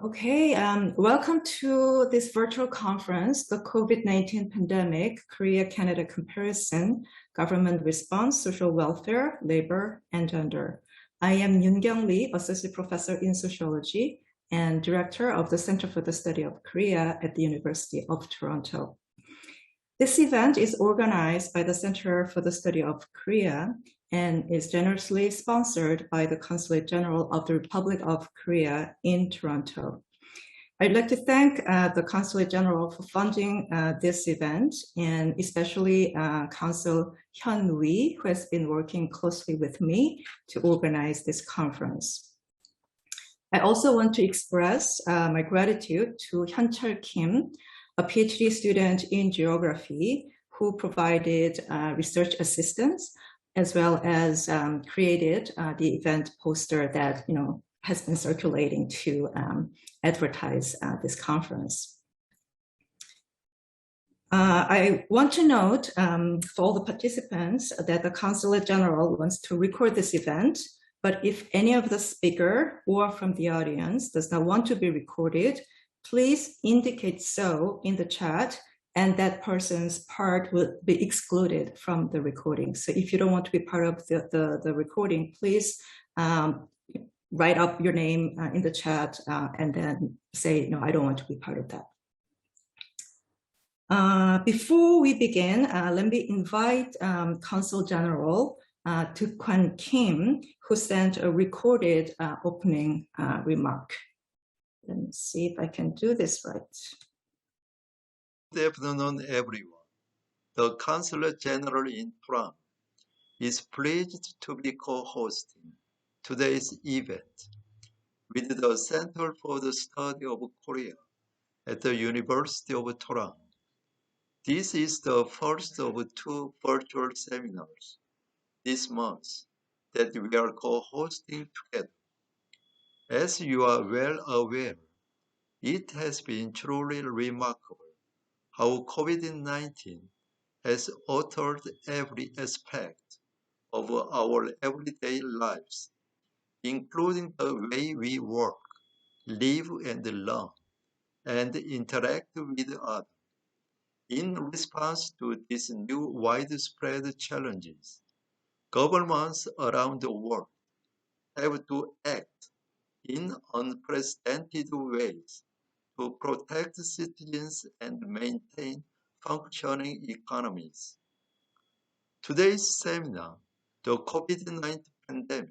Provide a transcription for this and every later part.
Okay, welcome to this virtual conference, the COVID-19 pandemic, Korea-Canada comparison, government response, social welfare, labor, and gender. I am Yoon Lee, Associate Professor in Sociology and Director of the Center for the Study of Korea at the University of Toronto. This event is organized by the Center for the Study of Korea and is generously sponsored by the Consulate General of the Republic of Korea in Toronto. I'd like to thank the Consulate General for funding this event, and especially Consul Hyun Lee, who has been working closely with me to organize this conference. I also want to express my gratitude to Hyun Kim, a PhD student in geography, who provided research assistance as well as created the event poster that has been circulating to advertise this conference. I want to note for all the participants that the Consulate General wants to record this event, but if any of the speaker or from the audience does not want to be recorded, please indicate so in the chat, and that person's part will be excluded from the recording. So if you don't want to be part of the recording, please write up your name in the chat and then say, no, I don't want to be part of that. Before we begin, let me invite Consul General To Kwan Kim, who sent a recorded opening remark. Let me see if I can do this right. Good afternoon, everyone. The Consulate General in Toronto is pleased to be co-hosting today's event with the Center for the Study of Korea at the University of Toronto. This is the first of two virtual seminars this month that we are co-hosting together. As you are well aware, it has been truly remarkable how COVID-19 has altered every aspect of our everyday lives, including the way we work, live and learn, and interact with others. In response to these new widespread challenges, governments around the world have to act in unprecedented ways to protect citizens and maintain functioning economies. Today's seminar, the COVID-19 pandemic,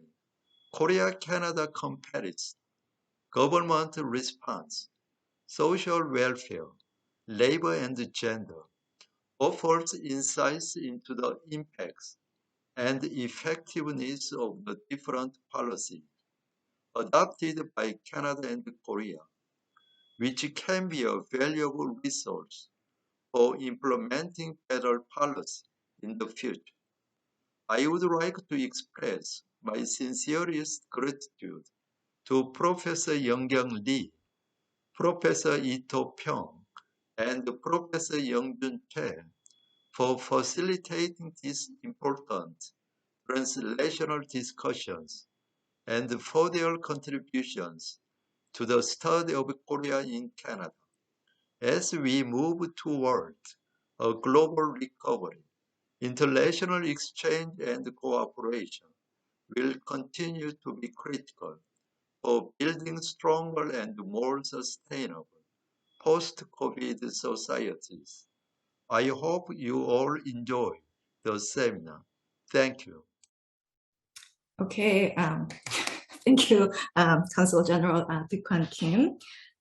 Korea-Canada comparison, government response, social welfare, labor and gender, offers insights into the impacts and effectiveness of the different policies adopted by Canada and Korea, which can be a valuable resource for implementing better policy in the future. I would like to express my sincerest gratitude to Professor Yong Jin Che, Professor Ito Pyong, and Professor Yong Jin Che for facilitating these important translational discussions and for their contributions to the study of Korea in Canada. As we move toward a global recovery, international exchange and cooperation will continue to be critical for building stronger and more sustainable post-COVID societies. I hope you all enjoy the seminar. Thank you. Okay, thank you, Consul General To Kwan Kim.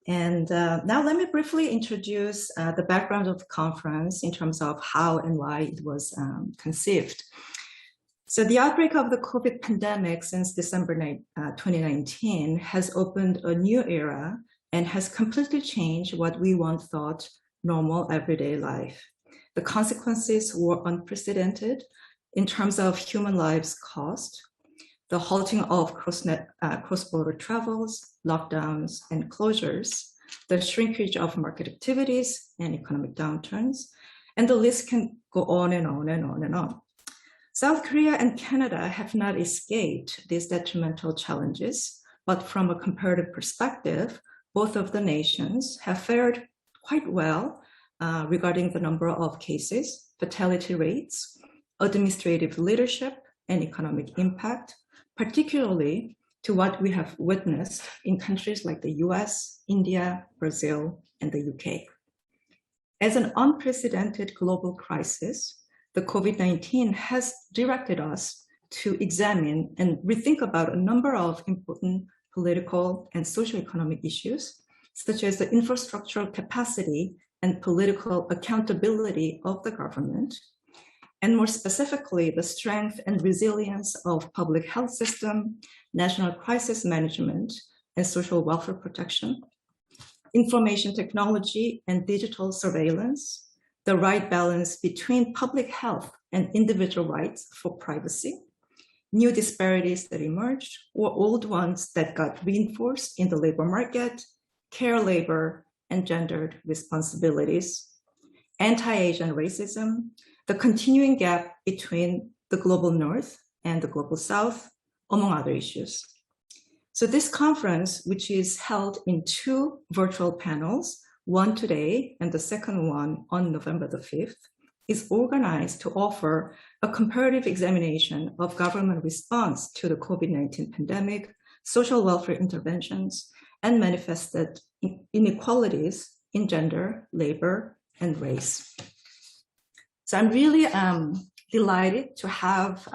And now let me briefly introduce the background of the conference in terms of how and why it was conceived. So the outbreak of the COVID pandemic since December 2019 has opened a new era and has completely changed what we once thought normal everyday life. The consequences were unprecedented in terms of human lives cost, the halting of cross-border travels, lockdowns, and closures, the shrinkage of market activities and economic downturns, and the list can go on and on and on and on. South Korea and Canada have not escaped these detrimental challenges, but from a comparative perspective, both of the nations have fared quite well regarding the number of cases, fatality rates, administrative leadership, and economic impact, particularly to what we have witnessed in countries like the US, India, Brazil, and the UK. As an unprecedented global crisis, the COVID-19 has directed us to examine and rethink about a number of important political and socio-economic issues, such as the infrastructural capacity and political accountability of the government, and more specifically, the strength and resilience of public health system, national crisis management, and social welfare protection, information technology and digital surveillance, the right balance between public health and individual rights for privacy, new disparities that emerged or old ones that got reinforced in the labor market, care labor, and gendered responsibilities, anti-Asian racism, the continuing gap between the global North and the global South, among other issues. So this conference, which is held in 2 virtual panels, one today and the second one on November the 5th, is organized to offer a comparative examination of government response to the COVID-19 pandemic, social welfare interventions, and manifested inequalities in gender, labor, and race. So I'm really delighted to have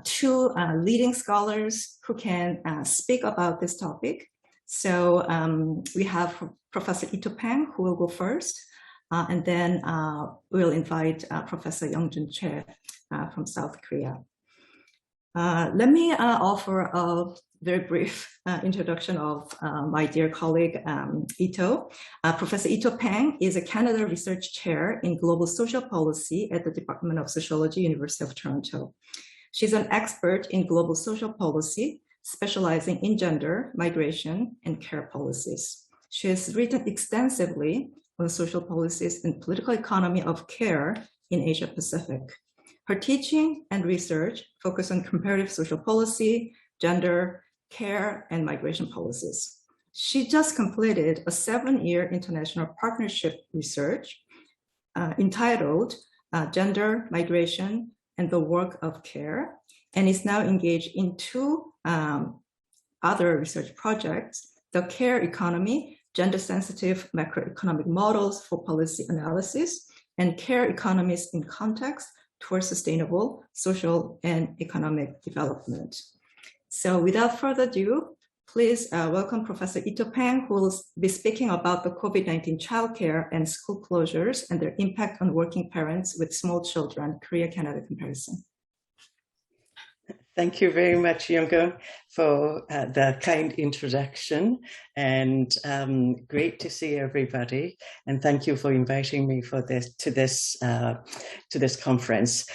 2 leading scholars who can speak about this topic. So we have Professor Ito Pang, who will go first, and then we'll invite Professor Yong Jin Che from South Korea. Let me offer a very brief introduction of my dear colleague, Ito. Professor Ito Pang is a Canada Research Chair in Global Social Policy at the Department of Sociology, University of Toronto. She's an expert in global social policy, specializing in gender, migration, and care policies. She has written extensively on social policies and political economy of care in Asia Pacific. Her teaching and research focus on comparative social policy, gender, care, and migration policies. She just completed a 7-year international partnership research entitled Gender, Migration, and the Work of Care, and is now engaged in 2 other research projects, the care economy, gender-sensitive macroeconomic models for policy analysis, and care economies in context towards sustainable social and economic development. So without further ado, please welcome Professor Ito Pang, who will be speaking about the COVID-19 childcare and school closures and their impact on working parents with small children, Korea-Canada comparison. Thank you very much, Yong, for the kind introduction, and great to see everybody. And thank you for inviting me for to this conference.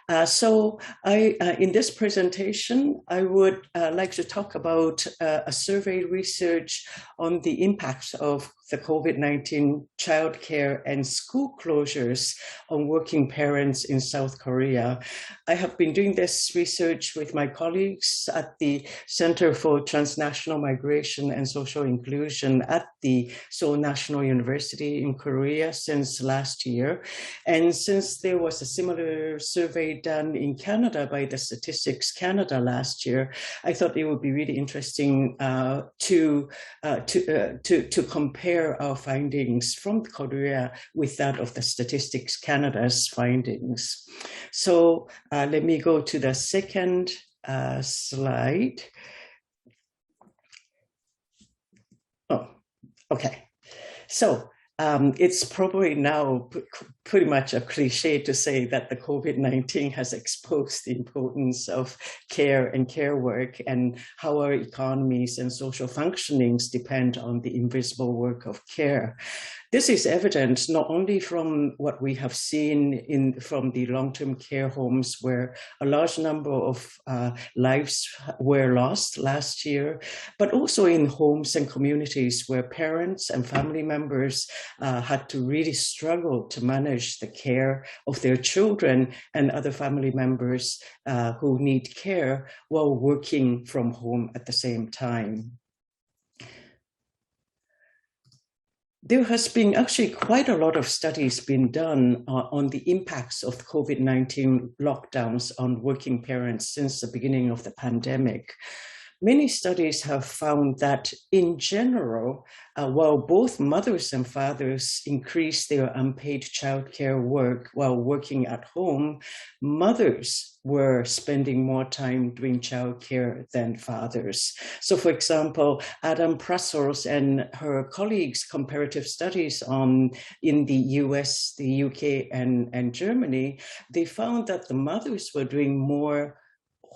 In this presentation, I would like to talk about a survey research on the impact of the COVID-19 childcare and school closures on working parents in South Korea. I have been doing this research with my colleagues at the Center for Transnational Migration and Social Inclusion at the Seoul National University in Korea since last year. And since there was a similar survey done in Canada by the Statistics Canada last year, I thought it would be really interesting to compare our findings from Korea with that of the Statistics Canada's findings. So let me go to the second slide. Oh, okay. So it's probably now pretty much a cliche to say that the COVID-19 has exposed the importance of care and care work and how our economies and social functionings depend on the invisible work of care. This is evident not only from what we have seen from the long-term care homes, where a large number of lives were lost last year, but also in homes and communities where parents and family members had to really struggle to manage the care of their children and other family members who need care while working from home at the same time. There has been actually quite a lot of studies being done on the impacts of COVID-19 lockdowns on working parents since the beginning of the pandemic. Many studies have found that in general, while both mothers and fathers increased their unpaid childcare work while working at home, mothers were spending more time doing childcare than fathers. So for example, Adam Prussel's and her colleagues' comparative studies in the US, the UK, and Germany, they found that the mothers were doing more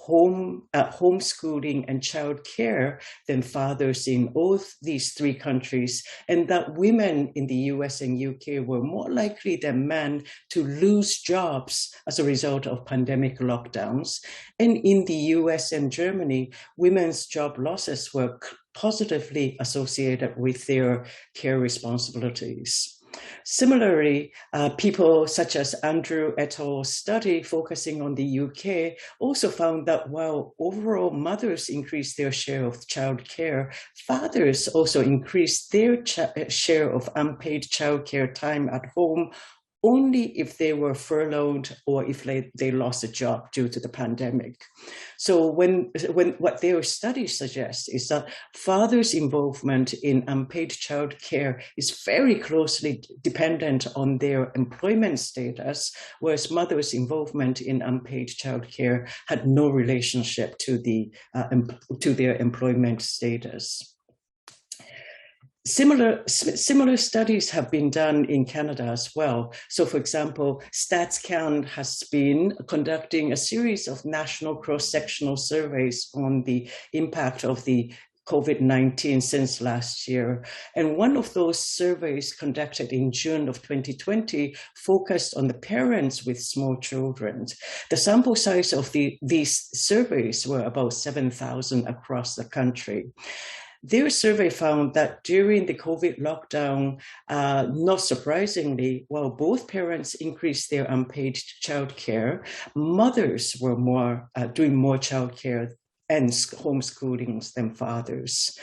homeschooling and childcare than fathers in both these three countries, and that women in the US and UK were more likely than men to lose jobs as a result of pandemic lockdowns. And in the US and Germany, women's job losses were positively associated with their care responsibilities. Similarly, people such as Andrew et al.'s study focusing on the UK also found that while overall mothers increased their share of childcare, fathers also increased their share of unpaid childcare time at home only if they were furloughed or if they lost a job due to the pandemic. So when what their study suggests is that fathers' involvement in unpaid childcare is very closely dependent on their employment status, whereas mothers' involvement in unpaid childcare had no relationship to their employment status. Similar studies have been done in Canada as well. So for example, StatsCan has been conducting a series of national cross-sectional surveys on the impact of the COVID-19 since last year. And one of those surveys conducted in June of 2020 focused on the parents with small children. The sample size of these surveys were about 7,000 across the country. Their survey found that during the COVID lockdown, not surprisingly, while both parents increased their unpaid childcare, mothers were doing more childcare and homeschooling than fathers.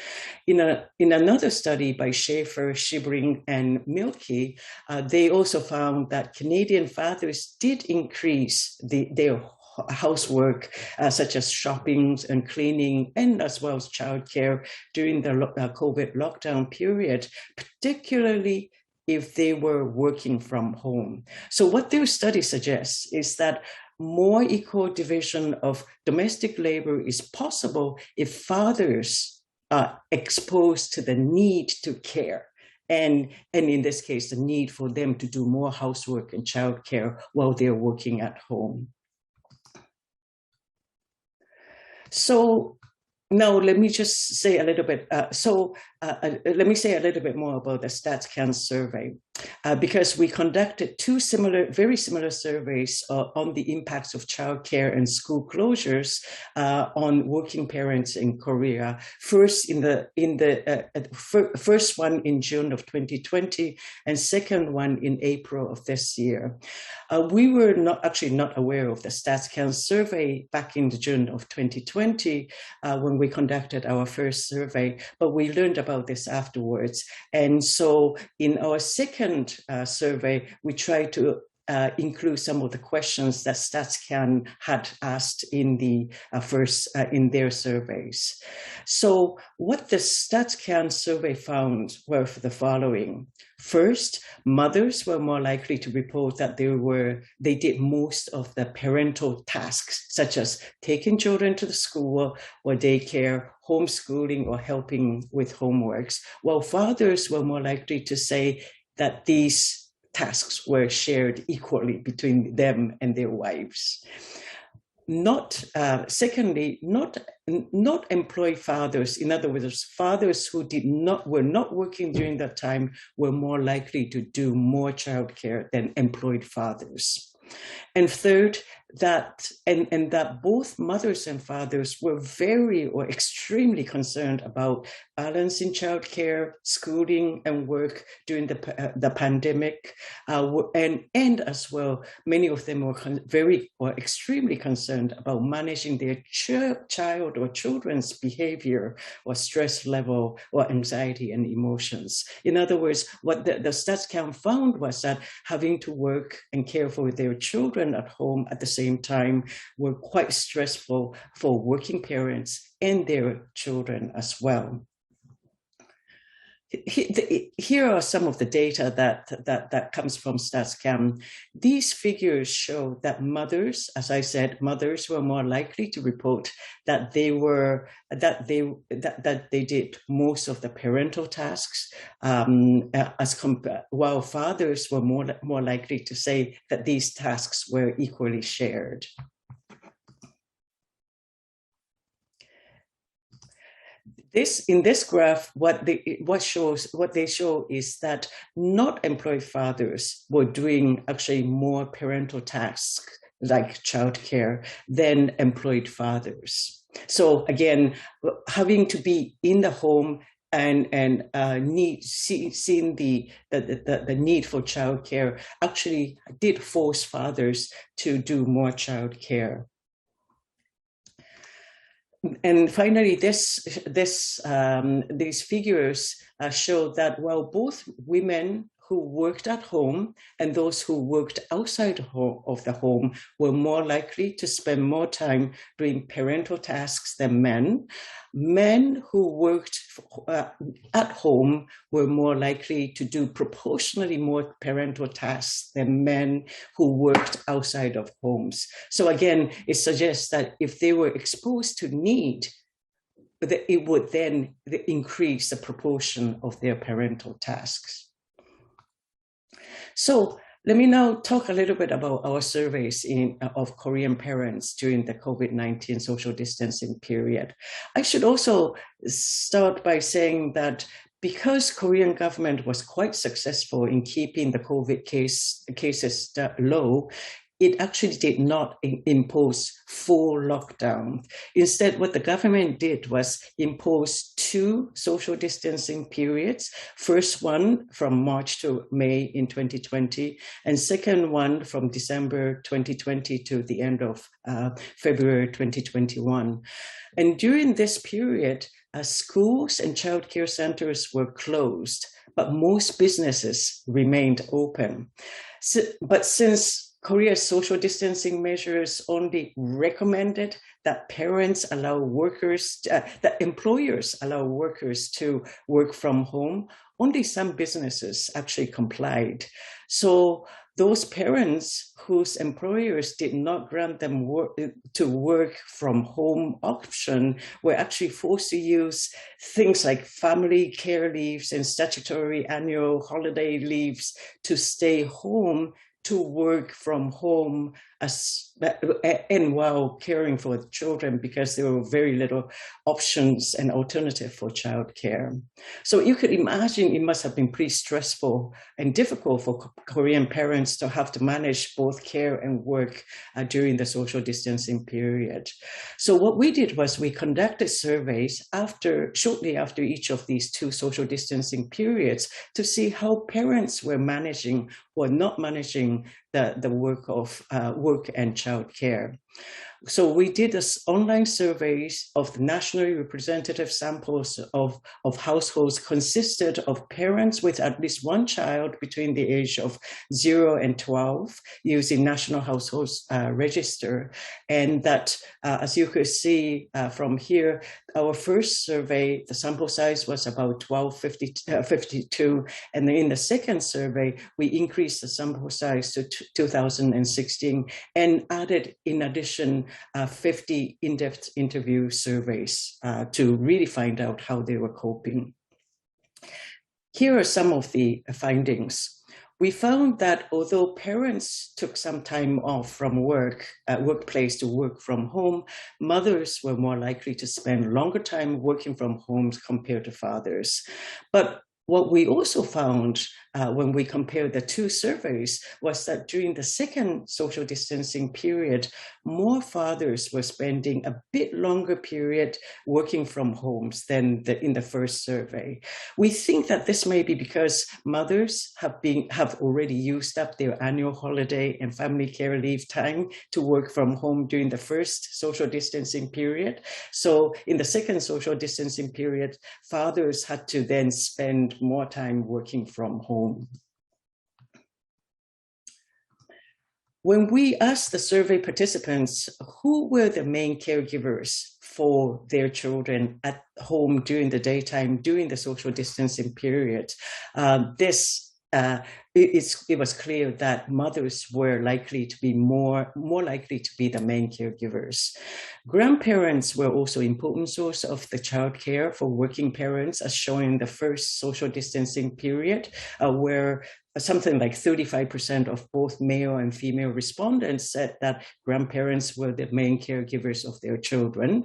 In another study by Schaefer, Schibring, and Milky, they also found that Canadian fathers did increase their housework, such as shopping and cleaning, and as well as childcare during the COVID lockdown period, particularly if they were working from home. So what their study suggests is that more equal division of domestic labor is possible if fathers are exposed to the need to care. And in this case, the need for them to do more housework and childcare while they're working at home. So now let me just say a little bit. Let me say a little bit more about the StatsCan survey, because we conducted two very similar surveys on the impacts of childcare and school closures on working parents in Korea. First first one in June of 2020, and second one in April of this year. We were not aware of the StatsCan survey back in June of 2020 when we conducted our first survey, but we learned about this afterwards. And so in our second survey, we tried to include some of the questions that StatsCan had asked in in their surveys. So what the StatsCan survey found were the following. First, mothers were more likely to report that they did most of the parental tasks, such as taking children to the school or daycare, homeschooling, or helping with homeworks, while fathers were more likely to say that these tasks were shared equally between them and their wives. Secondly, not employed fathers, in other words, fathers who were not working during that time, were more likely to do more childcare than employed fathers. And third, that both mothers and fathers were very or extremely concerned about balancing childcare, schooling, and work during the pandemic, and as well, many of them were very or extremely concerned about managing their child or children's behavior or stress level or anxiety and emotions. In other words, what the StatsCan found was that having to work and care for their children at home at the same time were quite stressful for working parents and their children as well. Here are some of the data that comes from StatsCan. These figures show that mothers, as I said, mothers were more likely to report that they did most of the parental tasks, while fathers were more likely to say that these tasks were equally shared. In this graph, what they show is that not employed fathers were doing actually more parental tasks like childcare than employed fathers. So again, having to be in the home and seeing the need for childcare actually did force fathers to do more childcare. And finally, these figures show that while both women who worked at home and those who worked outside of the home were more likely to spend more time doing parental tasks than men, men who worked at home were more likely to do proportionally more parental tasks than men who worked outside of homes. So again, it suggests that if they were exposed to need, it would then increase the proportion of their parental tasks. So let me now talk a little bit about our surveys of Korean parents during the COVID-19 social distancing period. I should also start by saying that because Korean government was quite successful in keeping the COVID cases low, it actually did not impose full lockdown. Instead, what the government did was impose 2 social distancing periods. First one from March to May in 2020, and second one from December 2020 to the end of February 2021. And during this period, schools and childcare centers were closed, but most businesses remained open. But since Korea's social distancing measures only recommended that parents allow workers, that employers allow workers to work from home, only some businesses actually complied. So those parents whose employers did not grant them to work from home option were actually forced to use things like family care leaves and statutory annual holiday leaves to stay home to work from home and while caring for the children, because there were very little options and alternative for childcare. So you could imagine it must have been pretty stressful and difficult for Korean parents to have to manage both care and work during the social distancing period. So what we did was we conducted surveys shortly after each of these 2 social distancing periods to see how parents were managing or not managing the work and childcare. So we did online surveys of the nationally representative samples of households consisted of parents with at least 1 child between the age of 0 and 12 using National Households Register. And that, as you could see from here, our first survey, the sample size was about 52. And then in the second survey, we increased the sample size to 2016 and added, in addition, 50 in-depth interview surveys to really find out how they were coping. Here are some of the findings. We found that although parents took some time off from workplace to work from home, mothers were more likely to spend longer time working from home compared to fathers. But what we also found when we compared the two surveys was that during the second social distancing period, more fathers were spending a bit longer period working from homes than in the first survey. We think that this may be because mothers have already used up their annual holiday and family care leave time to work from home during the first social distancing period. So in the second social distancing period, fathers had to then spend more time working from home. When we asked the survey participants who were the main caregivers for their children at home during the daytime, during the social distancing period, it was clear that mothers were likely to be more likely to be the main caregivers. Grandparents were also an important source of the childcare for working parents, as shown in the first social distancing period, where something like 35% of both male and female respondents said that grandparents were the main caregivers of their children.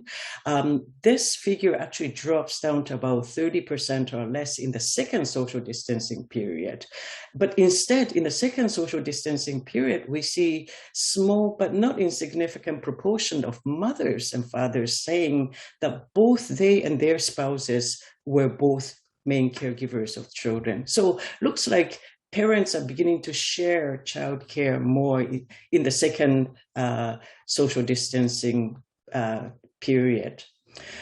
This figure actually drops down to about 30% or less in the second social distancing period. But instead, in the second social distancing period, we see small but not insignificant proportion of mothers and fathers saying that both they and their spouses were both main caregivers of children. So looks like parents are beginning to share childcare more in the second social distancing period.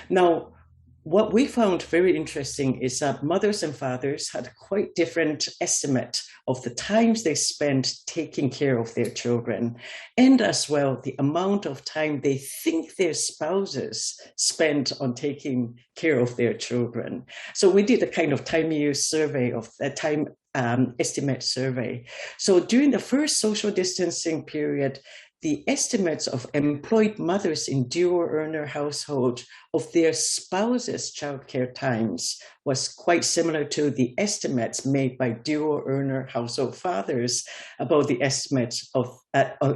Now, what we found very interesting is that mothers and fathers had quite different estimate of the times they spent taking care of their children, and as well the amount of time they think their spouses spent on taking care of their children. So we did a kind of time use survey of a time estimate survey. So during the first social distancing period, the estimates of employed mothers in dual earner household of their spouses' childcare times was quite similar to the estimates made by dual earner household fathers about the estimates of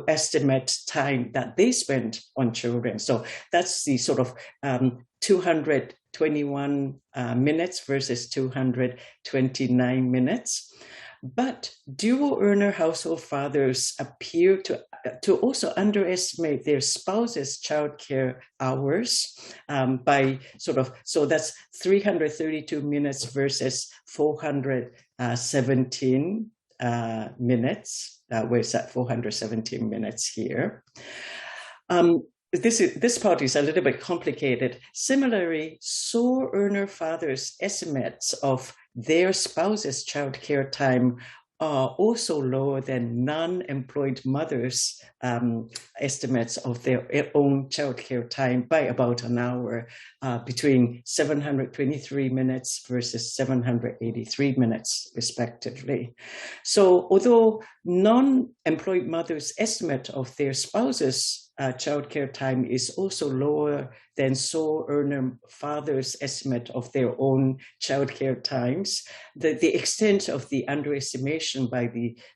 estimate time that they spent on children. So that's the sort of 221 minutes versus 229 minutes. But dual earner household fathers appear to also underestimate their spouses' childcare hours by so that's 332 minutes versus 417 minutes. Where's that 417 minutes here? This part is a little bit complicated. Similarly, sole earner fathers' estimates of their spouse's childcare time are also lower than non-employed mothers' estimates of their own childcare time by about an hour, between 723 minutes versus 783 minutes, respectively. So although non-employed mothers' estimate of their spouses' childcare time is also lower than sole earner fathers' estimate of their own childcare times, the extent of the underestimation by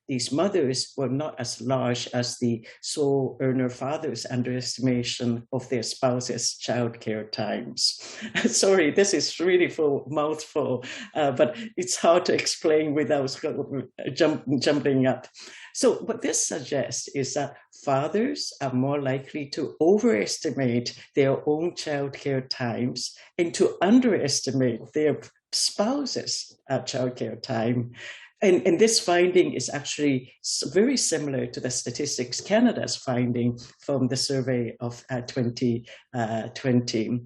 these mothers were not as large as the sole earner fathers' underestimation of their spouses' childcare times. Sorry, this is really full mouthful, but it's hard to explain without jumping up. So what this suggests is that fathers are more likely to overestimate their own childcare times and to underestimate their spouse's childcare time. And this finding is actually very similar to the Statistics Canada's finding from the survey of 2020.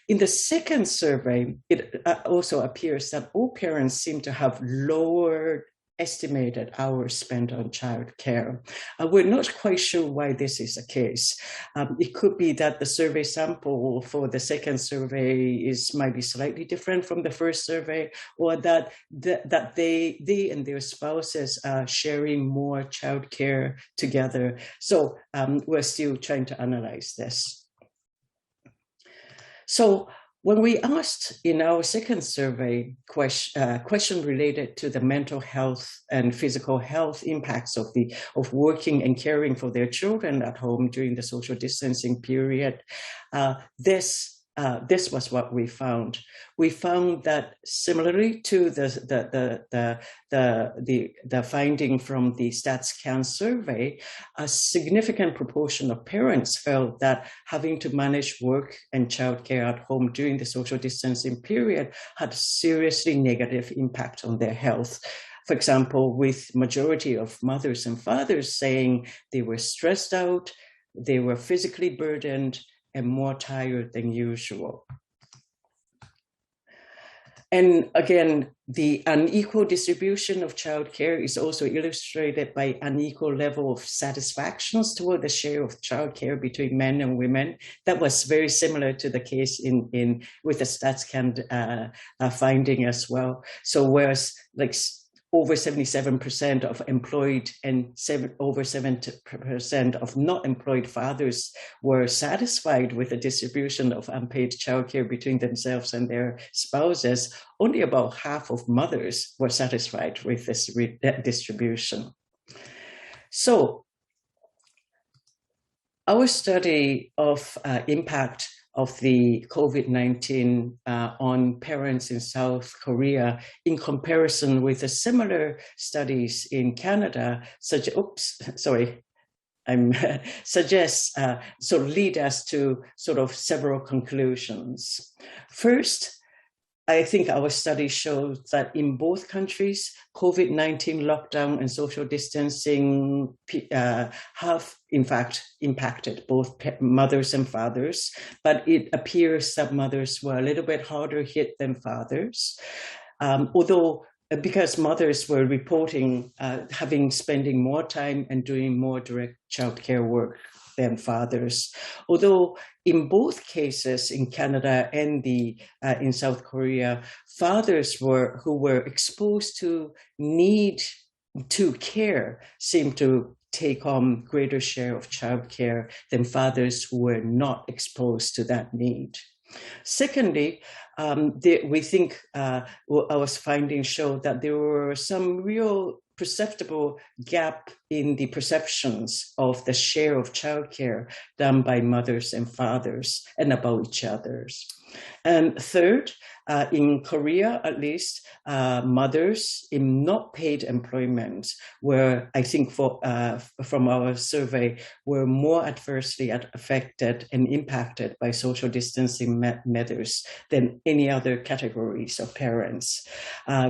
In the second survey, it also appears that all parents seem to have lower estimated hours spent on childcare. We're not quite sure why this is the case. It could be that the survey sample for the second survey might be slightly different from the first survey, or that they and their spouses are sharing more childcare together. So we're still trying to analyze this. So when we asked in our second survey question related to the mental health and physical health impacts of working and caring for their children at home during the social distancing period, this this was what we found. We found that similarly to the finding from the StatsCan survey, a significant proportion of parents felt that having to manage work and childcare at home during the social distancing period had a seriously negative impact on their health. For example, with majority of mothers and fathers saying they were stressed out, they were physically burdened, and more tired than usual. And again, the unequal distribution of childcare is also illustrated by unequal level of satisfactions toward the share of childcare between men and women. That was very similar to the case with the StatsCan finding as well. So whereas like over 77% of employed and over 70% of not employed fathers were satisfied with the distribution of unpaid childcare between themselves and their spouses, only about half of mothers were satisfied with this distribution. So our study of impact of the COVID-19 on parents in South Korea in comparison with the similar studies in Canada, lead us to sort of several conclusions. First, I think our study shows that in both countries, COVID-19 lockdown and social distancing have, in fact, impacted both mothers and fathers, but it appears that mothers were a little bit harder hit than fathers. Although, because mothers were reporting spending more time and doing more direct childcare work than fathers. Although in both cases, in Canada and in South Korea, fathers who were exposed to need to care seemed to take on greater share of childcare than fathers who were not exposed to that need. Secondly, we think our findings showed that there were some real perceptible gap in the perceptions of the share of childcare done by mothers and fathers and about each other's. And third, in Korea, at least, mothers in not paid employment were, I think from our survey, were more adversely affected and impacted by social distancing measures than any other categories of parents.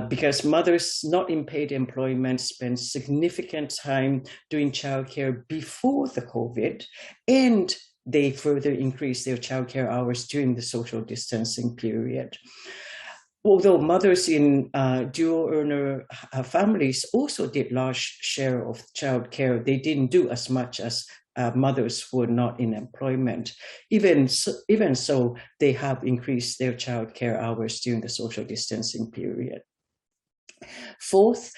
Because mothers not in paid employment spend significant time doing childcare before the COVID, and they further increased their childcare hours during the social distancing period. Although mothers in dual earner families also did large share of childcare, they didn't do as much as mothers who were not in employment. Even so, they have increased their childcare hours during the social distancing period. Fourth,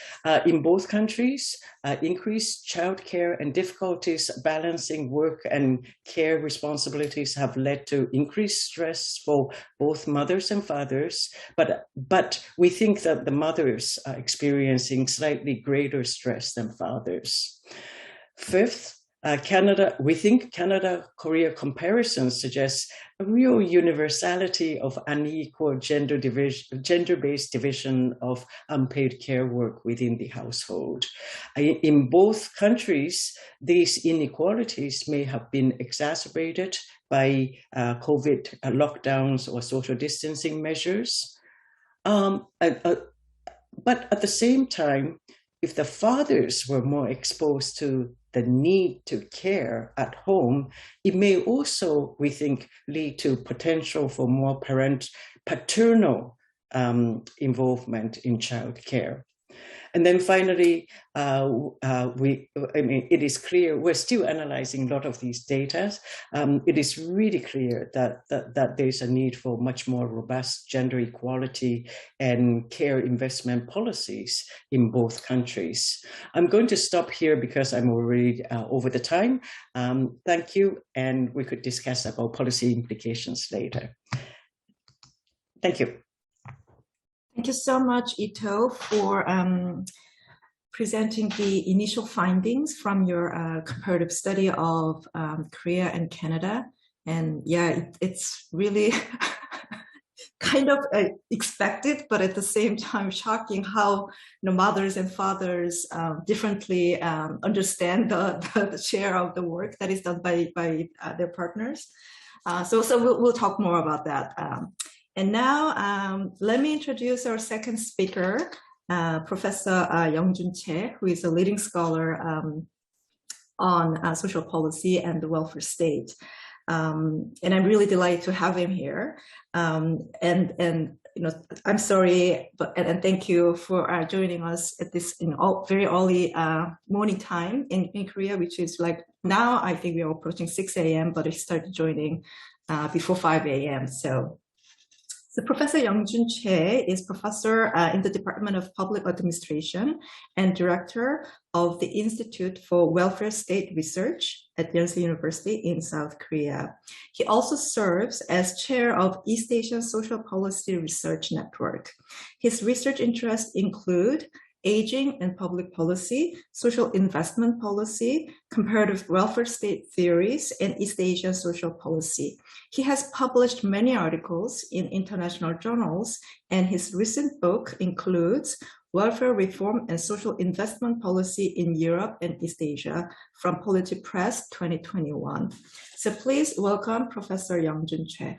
in both countries, increased childcare and difficulties balancing work and care responsibilities have led to increased stress for both mothers and fathers. But we think that the mothers are experiencing slightly greater stress than fathers. Fifth, we think Canada-Korea comparisons suggest a real universality of unequal gender-based division of unpaid care work within the household. In both countries, these inequalities may have been exacerbated by COVID lockdowns or social distancing measures. But at the same time, if the fathers were more exposed to the need to care at home, it may also, we think, lead to potential for more paternal involvement in childcare. And then finally, it is clear, we're still analyzing a lot of these data. It is really clear that there's a need for much more robust gender equality and care investment policies in both countries. I'm going to stop here because I'm already over the time. Thank you, and we could discuss about policy implications later. Thank you. Thank you so much, Ito, for presenting the initial findings from your comparative study of Korea and Canada And yeah, it's really kind of expected, but at the same time shocking how mothers and fathers differently understand the share of the work that is done by their partners. So we'll talk more about that. And now let me introduce our second speaker, Professor Yong Jin Che, who is a leading scholar on social policy and the welfare state. And I'm really delighted to have him here. And I'm sorry, and thank you for joining us at this very early morning time in Korea, which is like now I think we are approaching 6 a.m., but I started joining before 5 a.m. So Professor Yong Jin Che is professor in the Department of Public Administration and director of the Institute for Welfare State Research at Yonsei University in South Korea. He also serves as chair of East Asian Social Policy Research Network. His research interests include aging and public policy, social investment policy, comparative welfare state theories, and East Asian social policy. He has published many articles in international journals, and his recent book includes Welfare Reform and Social Investment Policy in Europe and East Asia from Polity Press 2021. So please welcome Professor Yong Jin Che.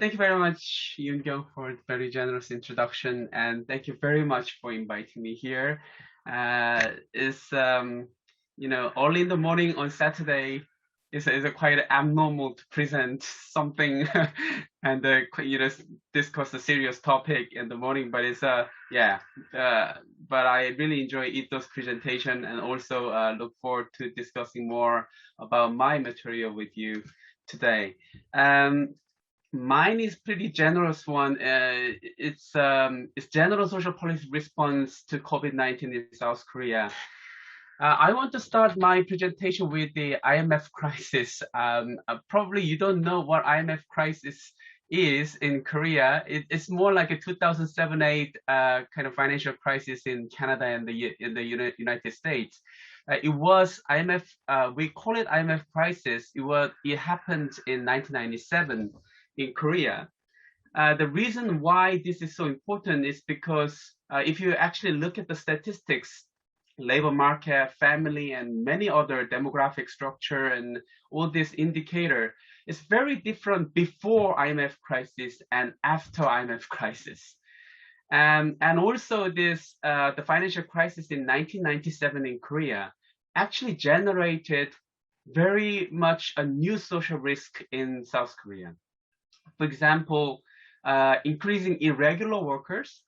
Thank you very much, Yoon Kyung, for a very generous introduction, and thank you very much for inviting me here. It's early in the morning on Saturday. It's quite abnormal to present something and discuss a serious topic in the morning. But it's but I really enjoy Ito's presentation and also look forward to discussing more about my material with you today. Mine is pretty generous one. It's general social policy response to COVID-19 in South Korea. I want to start my presentation with the IMF crisis. Probably you don't know what IMF crisis is in Korea. It's more like a 2007-8 kind of financial crisis in Canada and in the United States. It was IMF. We call it IMF crisis. It happened in 1997. In Korea. The reason why this is so important is because if you actually look at the statistics, labor market, family, and many other demographic structure and all this indicator is very different before IMF crisis and after IMF crisis. And also this, the financial crisis in 1997 in Korea actually generated very much a new social risk in South Korea. For example, increasing irregular workers.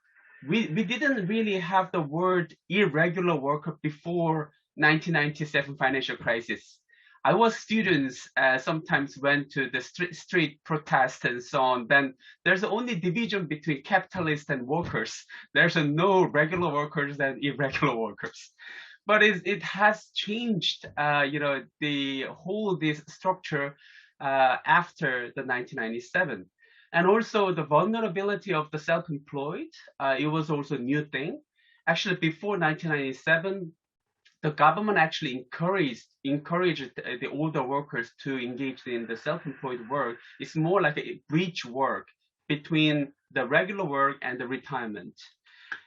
We didn't really have the word irregular worker before 1997 financial crisis. Our students sometimes went to the street protest and so on. Then there's only division between capitalists and workers. There's no regular workers and irregular workers. But it has changed, the whole this structure after the 1997. And also the vulnerability of the self-employed, it was also a new thing. Actually, before 1997, the government actually encouraged the older workers to engage in the self-employed work. It's more like a bridge work between the regular work and the retirement.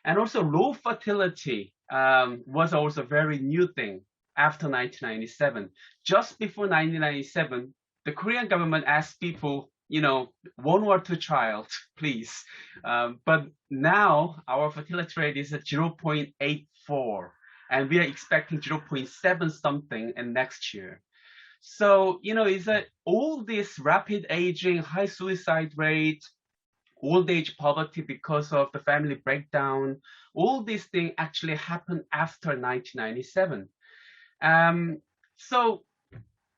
And also low fertility was also a very new thing after 1997. Just before 1997, the Korean government asked people, 1 or 2 child, please. But now our fertility rate is at 0.84, and we are expecting 0.7 something in next year. So, it's all this rapid aging, high suicide rate, old age poverty because of the family breakdown, all these things actually happened after 1997. So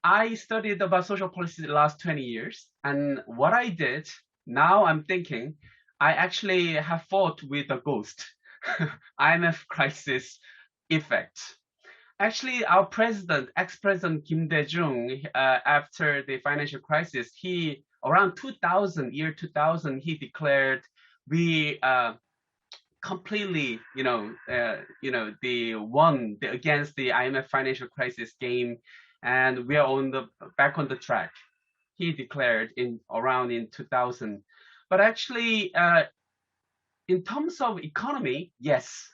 I studied about social policy the last 20 years. And what I did, now I'm thinking, I actually have fought with a ghost, IMF crisis effect. Actually, our president, ex-president Kim Dae-jung, after the financial crisis, around 2000, he declared we completely, won against the IMF financial crisis game. and we are back on the track, he declared around in 2000. But actually, in terms of economy, yes,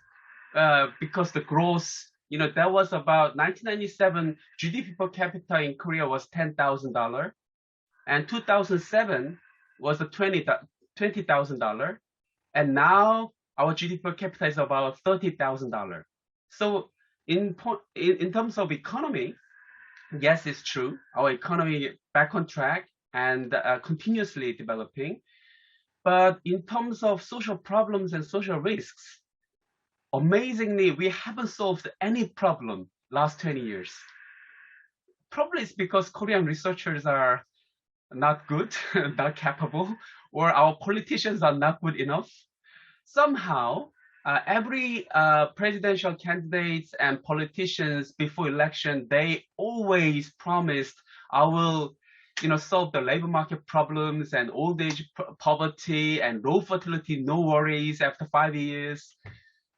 because the growth, that was about 1997 GDP per capita in Korea was $10,000, and 2007 was $20,000, and now our GDP per capita is about $30,000. So in terms of economy, yes, it's true. Our economy back on track and continuously developing. But in terms of social problems and social risks, amazingly, we haven't solved any problem last 20 years. Probably it's because Korean researchers are not good, not capable, or our politicians are not good enough. Somehow, every presidential candidates and politicians before election, they always promised, I will solve the labor market problems and old age poverty and low fertility, no worries after 5 years.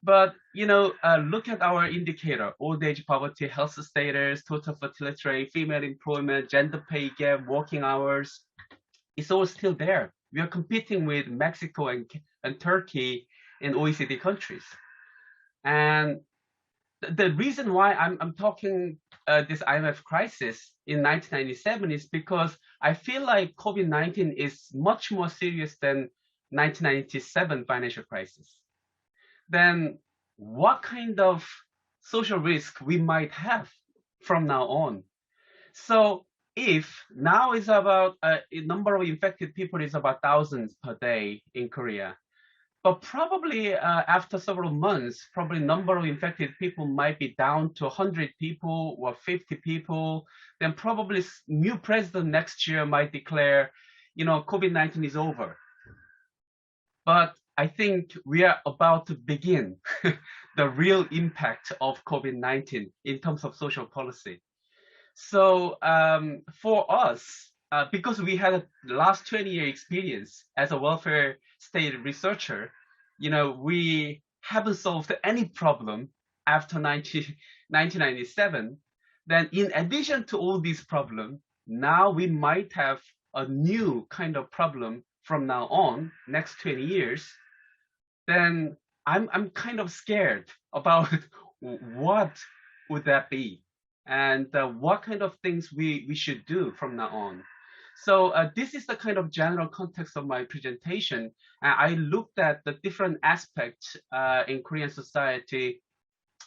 But, look at our indicator, old age poverty, health status, total fertility rate, female employment, gender pay gap, working hours. It's all still there. We are competing with Mexico and Turkey in OECD countries. And the reason why I'm talking this IMF crisis in 1997 is because I feel like COVID-19 is much more serious than 1997 financial crisis. Then what kind of social risk we might have from now on? So if now is about number of infected people is about thousands per day in Korea, but probably after several months, probably number of infected people might be down to 100 people or 50 people. Then probably new president next year might declare, COVID-19 is over. But I think we are about to begin the real impact of COVID-19 in terms of social policy. So for us, because we had a last 20-year experience as a welfare state researcher, we haven't solved any problem after 1997. Then in addition to all these problems, now we might have a new kind of problem from now on, next 20 years. Then I'm kind of scared about what would that be and what kind of things we should do from now on. So this is the kind of general context of my presentation. I looked at the different aspects in Korean society,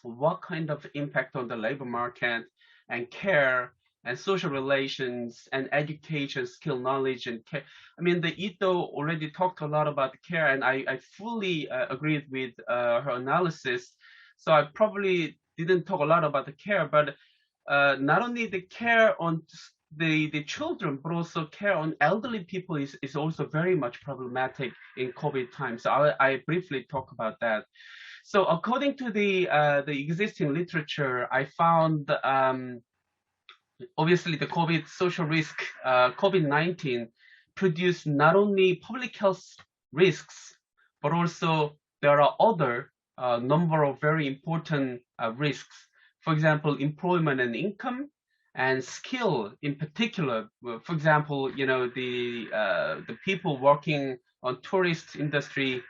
what kind of impact on the labor market and care and social relations and education, skill, knowledge, and care. I mean, the Ito already talked a lot about the care, and I fully agreed with her analysis. So I probably didn't talk a lot about the care, but not only the care on the children, but also care on elderly people is also very much problematic in COVID time. So I briefly talk about that. So according to the existing literature, I found obviously the COVID social risk, COVID-19 produced not only public health risks, but also there are other number of very important risks. For example, employment and income, and skill in particular. For example, the people working on tourist industry,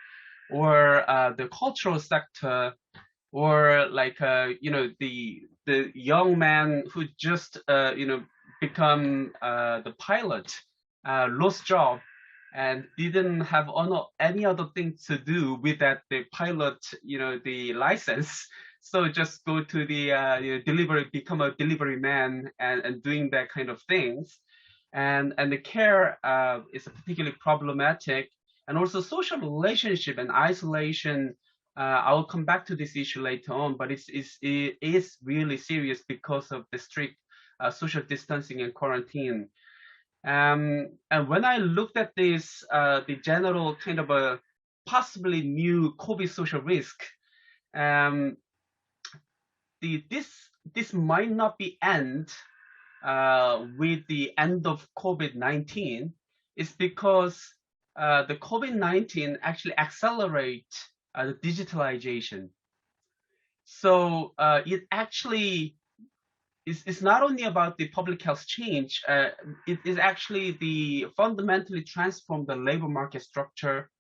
or the cultural sector, or like the young man who just become the pilot, lost job and didn't have any other thing to do with that, the pilot, the license. So just go to the delivery, become a delivery man and doing that kind of things. And the care is particularly problematic. And also social relationship and isolation. I will come back to this issue later on, but it is really serious because of the strict social distancing and quarantine. And when I looked at this, the general kind of a possibly new COVID social risk, this might not be end with the end of COVID-19. It's because the COVID-19 actually accelerate the digitalization. So it actually it's not only about the public health change, it is actually the fundamentally transform the labor market structure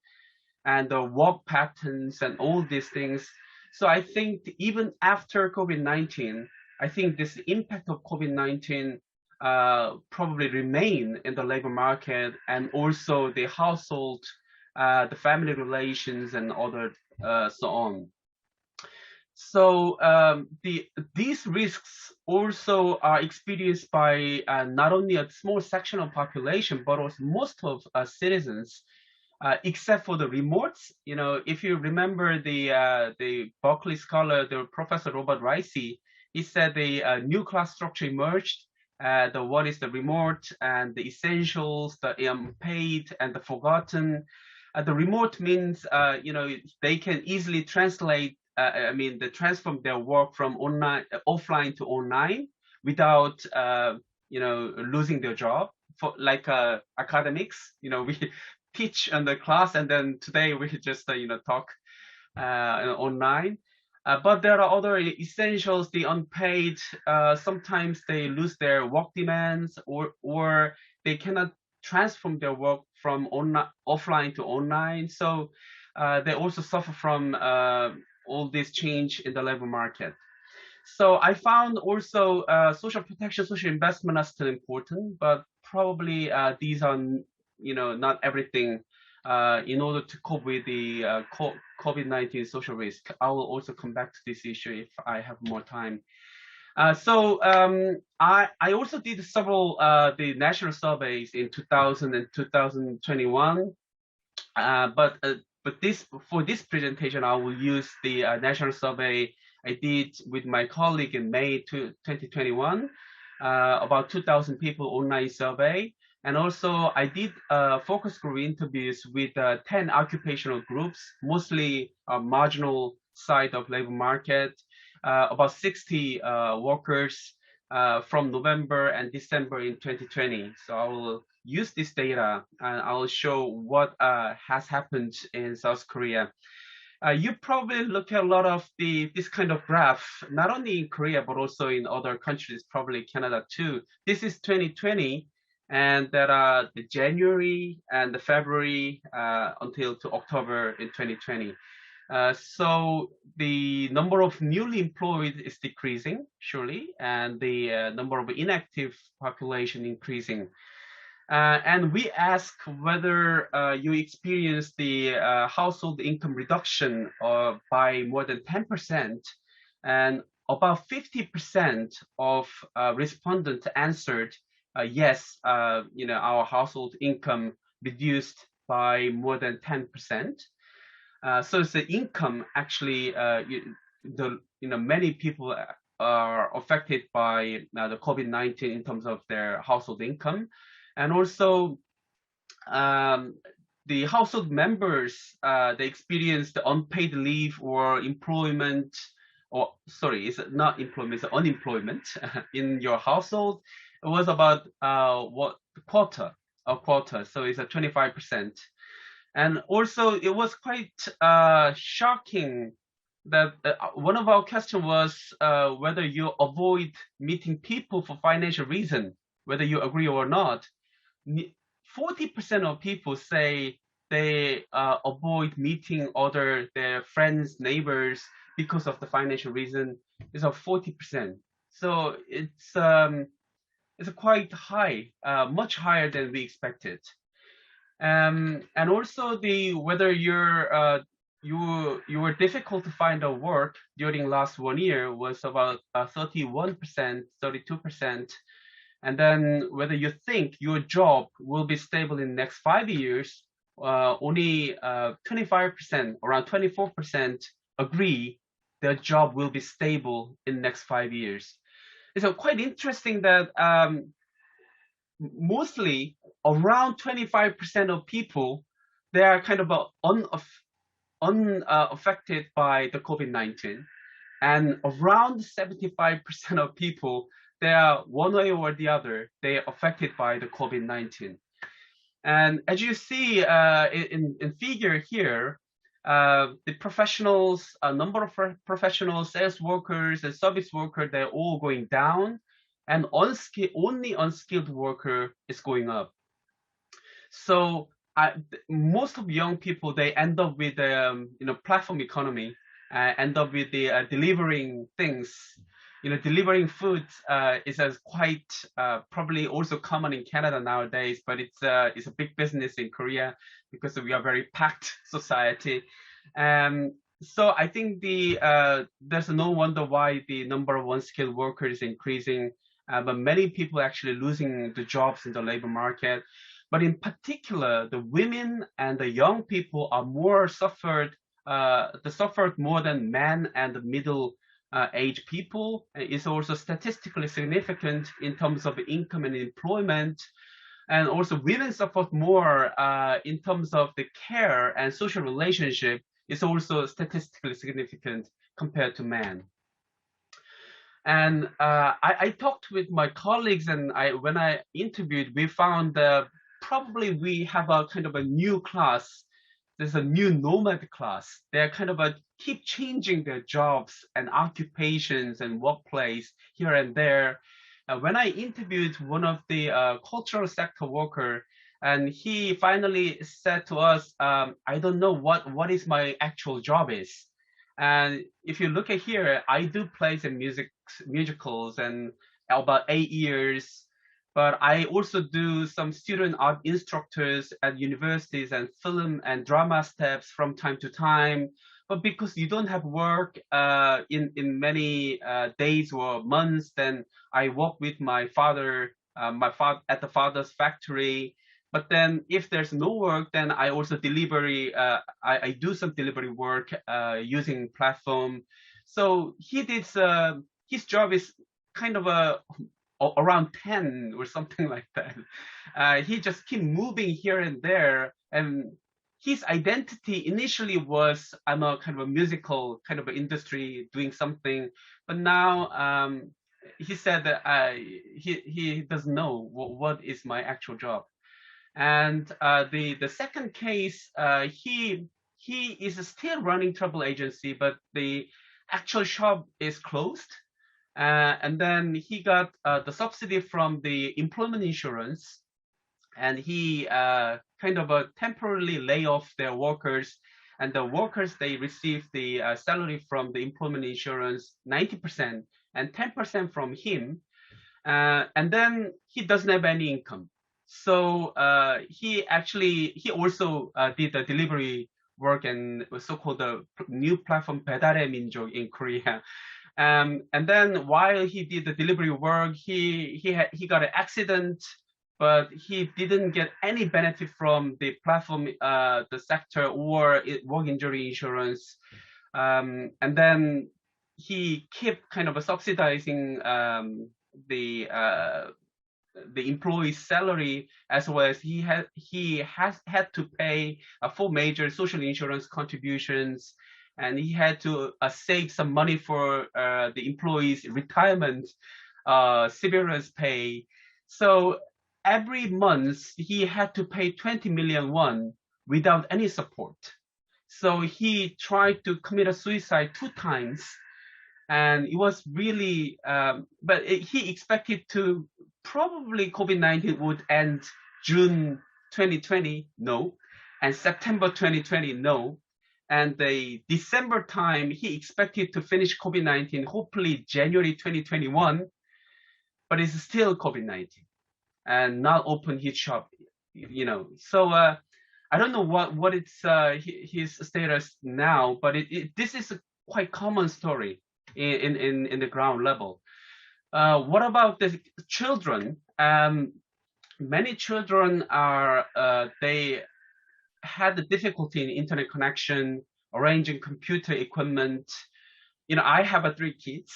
and the work patterns and all these things. So I think even after COVID-19, I think this impact of COVID-19 probably remain in the labor market and also the household, the family relations and other so on. So these risks also are experienced by not only a small section of population, but also most of citizens, except for the remotes. You know, if you remember the Berkeley scholar, the Professor Robert Ricey, he said the new class structure emerged. The what is the remote and the essentials, the unpaid and the forgotten. The remote means you know, they can easily translate. They transform their work from offline to online without you know, losing their job. For like academics, you know, we teach in the class and then today we just you know, talk online. But there are other essentials, the unpaid. Sometimes they lose their work demands, or they cannot transform their work from offline to online. So they also suffer from all this change in the labor market. So I found also social protection, social investment are still important, but probably these are, you know, not everything in order to cope with the COVID-19 social risk. I will also come back to this issue if I have more time. I also did several the national surveys in 2000 and 2021, but for this presentation, I will use the national survey I did with my colleague in May 2021, about 2,000 people online survey. And also I did focus group interviews with 10 occupational groups, mostly marginal side of labor market, about 60 workers from November and December in 2020. So I will use this data and I will show what has happened in South Korea. You probably look at a lot of this kind of graph, not only in Korea, but also in other countries, probably Canada too. This is 2020, and that are the January and the February until to October in 2020. So the number of newly employed is decreasing, surely, and the number of inactive population increasing. And we ask whether you experience the household income reduction by more than 10%, and about 50% of respondents answered yes, you know, our household income reduced by more than 10%. So it's the income actually, many people are affected by the COVID-19 in terms of their household income. And also the household members, they experience the unpaid leave or employment, or sorry, it's not employment, it's unemployment in your household. It was about a quarter, so it's a 25%. And also it was quite shocking that one of our questions was whether you avoid meeting people for financial reason, whether you agree or not. 40% of people say they avoid meeting their friends, neighbors because of the financial reason. It's 40%. So it's quite high, much higher than we expected. And also whether you were difficult to find a work during last 1 year was about 31%, 32%. And then whether you think your job will be stable in the next 5 years, only 25%, around 24% agree their job will be stable in the next 5 years. It's quite interesting that mostly around 25% of people, they are kind of unaffected by the COVID-19. And around 75% of people, they are one way or the other, they are affected by the COVID-19. And as you see in figure here, the professionals, a number of professionals, sales workers and service workers, they're all going down. and only unskilled worker is going up. So most of young people, they end up with platform economy, end up with the delivering things. Delivering food is as quite probably also common in Canada nowadays, but it's a big business in Korea because we are very packed society. So I think there's no wonder why the number of unskilled workers is increasing, but many people actually losing the jobs in the labor market. But in particular, the women and the young people are more suffered. They suffered more than men and the middle age people. It's also statistically significant in terms of income and employment. And also women suffered more in terms of the care and social relationship. It's also statistically significant compared to men. And I talked with my colleagues, and when I interviewed, we found probably we have a kind of a new class. There's a new nomad class. They're kind of keep changing their jobs and occupations and workplace here and there. When I interviewed one of the cultural sector worker, and he finally said to us, I don't know what is my actual job is. And if you look at here, I do plays and musicals and about 8 years, but I also do some student art instructors at universities and film and drama steps from time to time. But because you don't have work in many days or months, then I work with my father at the father's factory. But then if there's no work, then I also I do some delivery work using platform. So he did, his job is kind of around 10 or something like that. He just keep moving here and there. And his identity initially was, I'm a kind of a musical kind of industry doing something. But now he said that he doesn't know what is my actual job. And the second case, he is still running travel agency, but the actual shop is closed. And then he got the subsidy from the employment insurance, and he kind of temporarily lay off their workers. And the workers, they receive the salary from the employment insurance, 90%, and 10% from him. And then he doesn't have any income. So he also did the delivery work and so-called the new platform 배달의 민족 in Korea. And then while he did the delivery work, he got an accident, but he didn't get any benefit from the platform, the sector or work injury insurance. And then he kept kind of subsidizing the employee's salary, as well as he has had to pay 4 major social insurance contributions, and he had to save some money for the employee's retirement, severance pay. So every month he had to pay 20 million won without any support. So he tried to commit a suicide 2 times. And it was really, but he expected to probably COVID-19 would end June 2020, no. And September 2020, no. And the December time, he expected to finish COVID-19, hopefully January 2021, but it's still COVID-19 and not open his shop, So I don't know what it's his status now, but this is a quite common story in the ground level. What about the children? Many children they had the difficulty in internet connection, arranging computer equipment. I have 3 kids,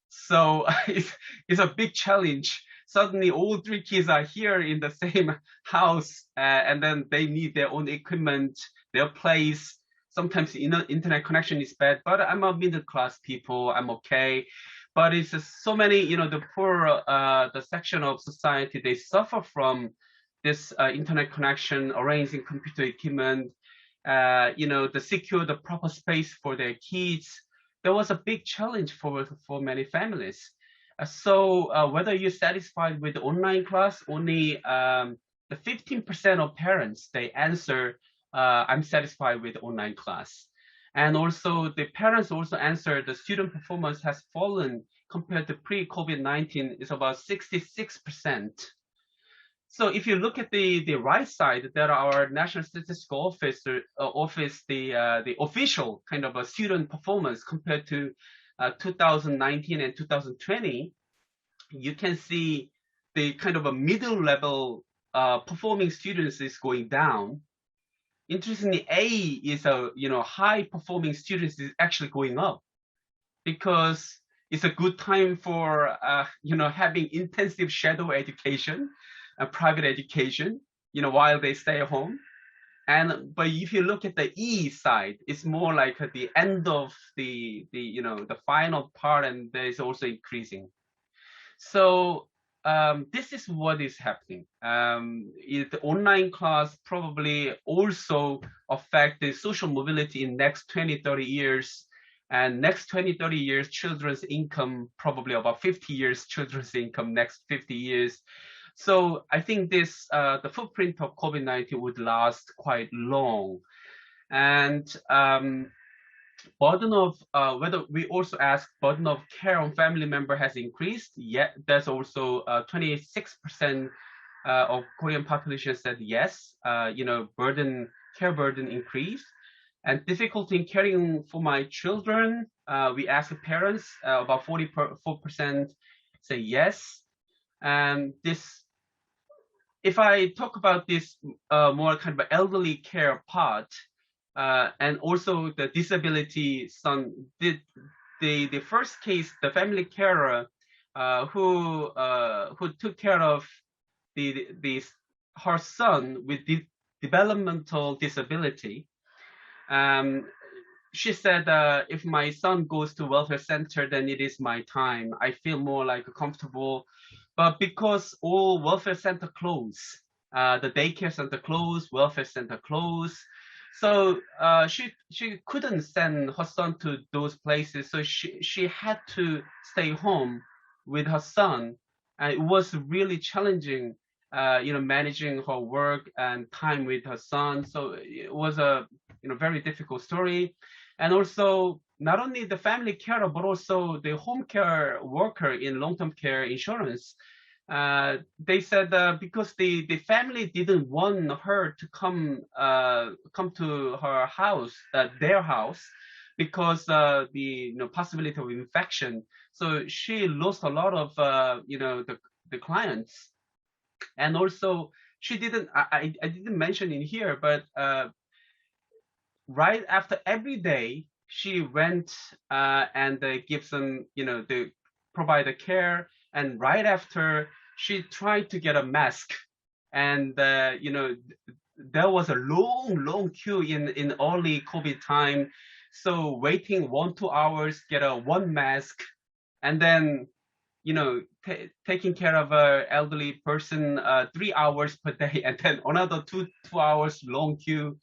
so it's a big challenge. Suddenly all 3 kids are here in the same house, and then they need their own equipment, their place. Sometimes internet connection is bad, but I'm a middle class people, I'm okay. But it's so many, the poor, the section of society, they suffer from this internet connection, arranging computer equipment, to secure the proper space for their kids. There was a big challenge for many families. So whether you're satisfied with the online class, only the 15% of parents, they answer, I'm satisfied with online class. And also the parents also answer the student performance has fallen compared to pre-COVID-19 is about 66%. So if you look at the right side, there are our National Statistical Office, the official kind of a student performance compared to 2019 and 2020. You can see the kind of a middle level performing students is going down. Interestingly, A is a high performing students is actually going up because it's a good time for having intensive shadow education, private education, while they stay at home. But if you look at the E side, it's more like at the end of the final part, and there is also increasing. So this is what is happening. The online class probably also affect the social mobility in next 20, 30 years. And next 20, 30 years, children's income, probably about 50 years, children's income next 50 years. So I think this, the footprint of COVID-19 would last quite long. And burden of, whether we also ask burden of care on family member has increased, yet there's also 26% of Korean population said yes, care burden increased. And difficulty in caring for my children, we asked parents, about 44% say yes. And this, if I talk about this more kind of elderly care part, and also the disability son, the first case, the family carer who took care of her son with developmental disability. She said, if my son goes to welfare center, then it is my time. I feel more like comfortable. But because all welfare center close, the daycare center closed, welfare center closed, so she couldn't send her son to those places. So she had to stay home with her son, and it was really challenging, managing her work and time with her son. So it was a very difficult story. And also not only the family carer, but also the home care worker in long-term care insurance. They said because the family didn't want her to come to her house, their house, because the possibility of infection. So she lost a lot of the clients. And also she didn't, I didn't mention in here, but right after every day she went and give some, they provide the care, and right after she tried to get a mask, and there was a long queue in early COVID time, so waiting 1-2 hours, get one mask, and then taking care of an elderly person 3 hours per day, and then another two hours long queue.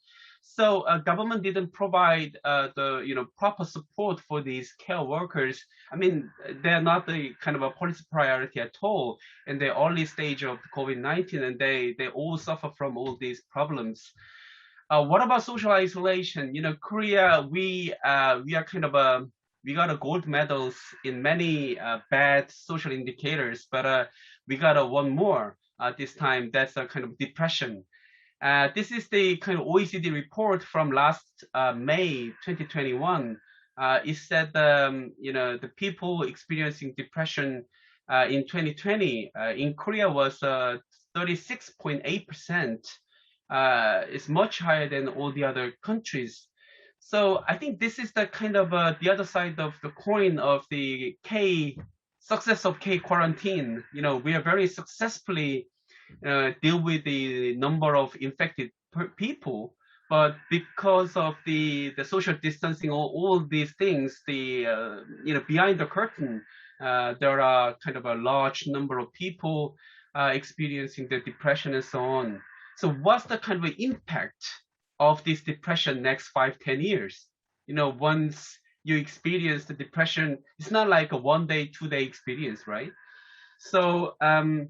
So government didn't provide the proper support for these care workers. I mean, they're not the kind of a policy priority at all in the early stage of COVID-19, and they all suffer from all these problems. What about social isolation? Korea, we are kind of we got a gold medals in many bad social indicators, but we got one more this time. That's a kind of depression. This is the kind of OECD report from last May 2021. It said the people experiencing depression in 2020 in Korea was 36.8%. It's much higher than all the other countries. So I think this is the kind of the other side of the coin of the success of K quarantine. We are very successfully deal with the number of infected people, but because of the social distancing, all these things, behind the curtain, there are kind of a large number of people experiencing the depression and so on. So what's the kind of impact of this depression next 5-10 years? Once you experience the depression, it's not like a 1 day, 2 day experience, right? So, and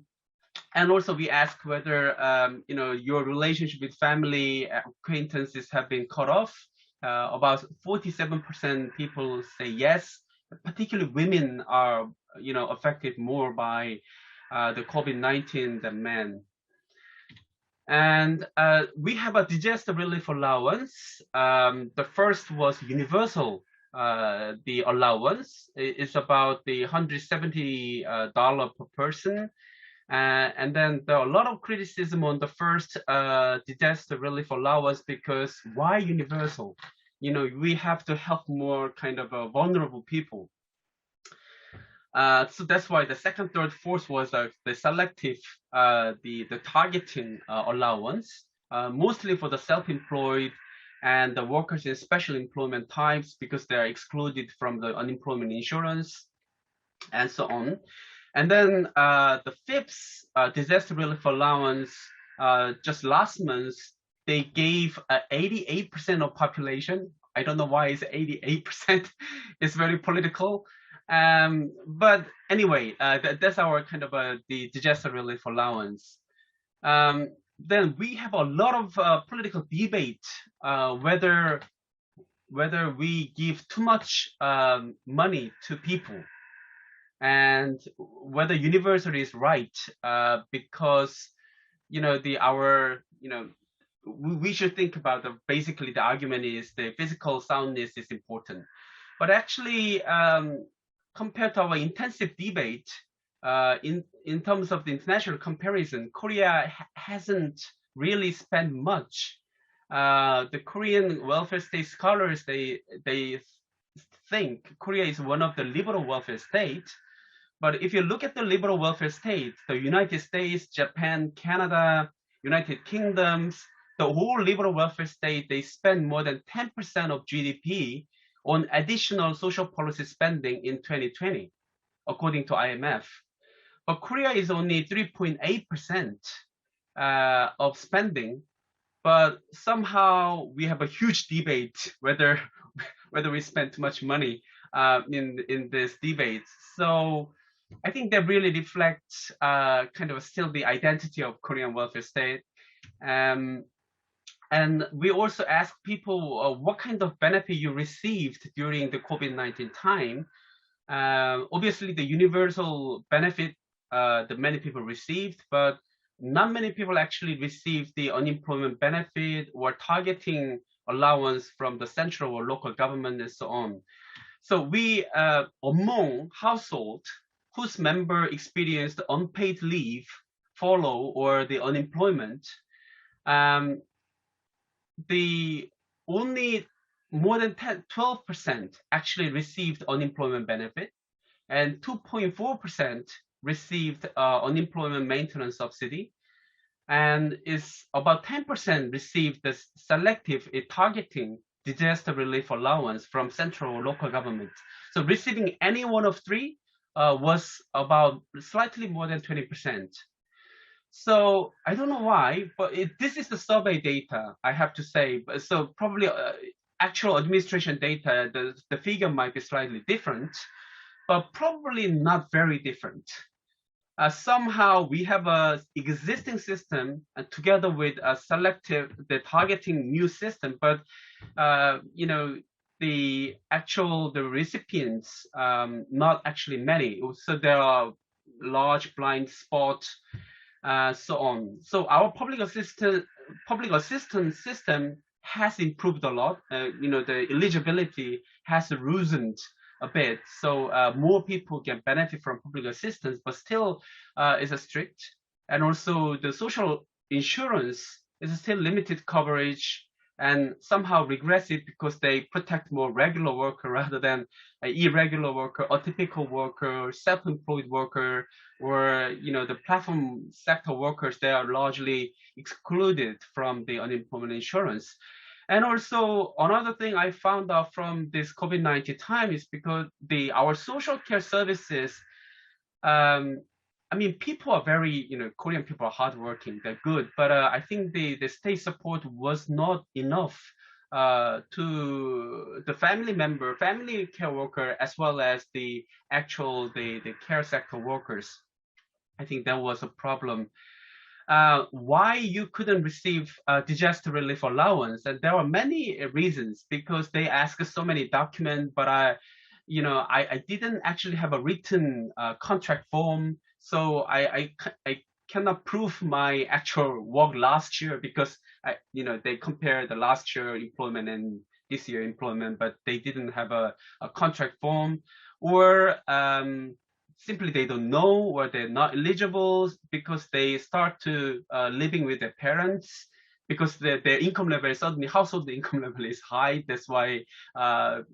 also we ask whether, your relationship with family, acquaintances have been cut off. About 47% people say yes. Particularly women are, affected more by the COVID-19 than men. And we have a disaster relief allowance. The first was universal. The allowance is about the $170 per person. And then there are a lot of criticism on the first disaster relief allowance, because why universal? We have to help more kind of vulnerable people. So that's why the second, third, fourth was the selective, the targeting allowance, mostly for the self-employed and the workers in special employment types, because they are excluded from the unemployment insurance and so on. And then the fifth disaster relief allowance, just last month, they gave 88% of population. I don't know why it's 88%. It's very political. But anyway, that's our kind of the disaster relief allowance. Then we have a lot of political debate whether we give too much money to people, and whether university is right, because we should think about basically the argument is the physical soundness is important, but actually compared to our intensive debate in terms of the international comparison, Korea hasn't really spent much. The Korean welfare state scholars, they think Korea is one of the liberal welfare states. But if you look at the liberal welfare states, the United States, Japan, Canada, United Kingdoms, the whole liberal welfare state, they spend more than 10% of GDP on additional social policy spending in 2020, according to IMF. But Korea is only 3.8% of spending, but somehow we have a huge debate whether we spend too much money in this debate. So I think that really reflects kind of still the identity of Korean welfare state. And we also ask people what kind of benefit you received during the COVID-19 time. Obviously, the universal benefit that many people received, but not many people actually received the unemployment benefit or targeting allowance from the central or local government and so on. So we, among households whose member experienced unpaid leave, furlough, or the unemployment, the only more than 12% actually received unemployment benefit, and 2.4% received unemployment maintenance subsidy, and is about 10% received the selective targeting disaster relief allowance from central or local government. So receiving any one of three was about slightly more than 20%. So I don't know why, but this is the survey data, I have to say. So probably actual administration data, the figure might be slightly different, but probably not very different. Somehow we have a existing system together with a selective, the targeting new system, but the recipients, not actually many. So there are large blind spots, so on. So our public assistance system has improved a lot. The eligibility has loosened a bit, so more people can benefit from public assistance, but still is strict. And also the social insurance is still limited coverage and somehow regressive, because they protect more regular worker rather than irregular worker, atypical worker, self-employed worker, or the platform sector workers. They are largely excluded from the unemployment insurance. And also another thing I found out from this COVID-19 time is because our social care services, people are very, Korean people are hardworking, they're good, but I think the state support was not enough to the family care worker, as well as the care sector workers. I think that was a problem. Why you couldn't receive disaster relief allowance, and there are many reasons, because they ask so many documents, but I didn't actually have a written contract form, so I cannot prove my actual work last year, because they compare the last year employment and this year employment, but they didn't have a contract form, or simply they don't know, or they're not eligible because they start to living with their parents, because their income level, suddenly household income level is high. That's why the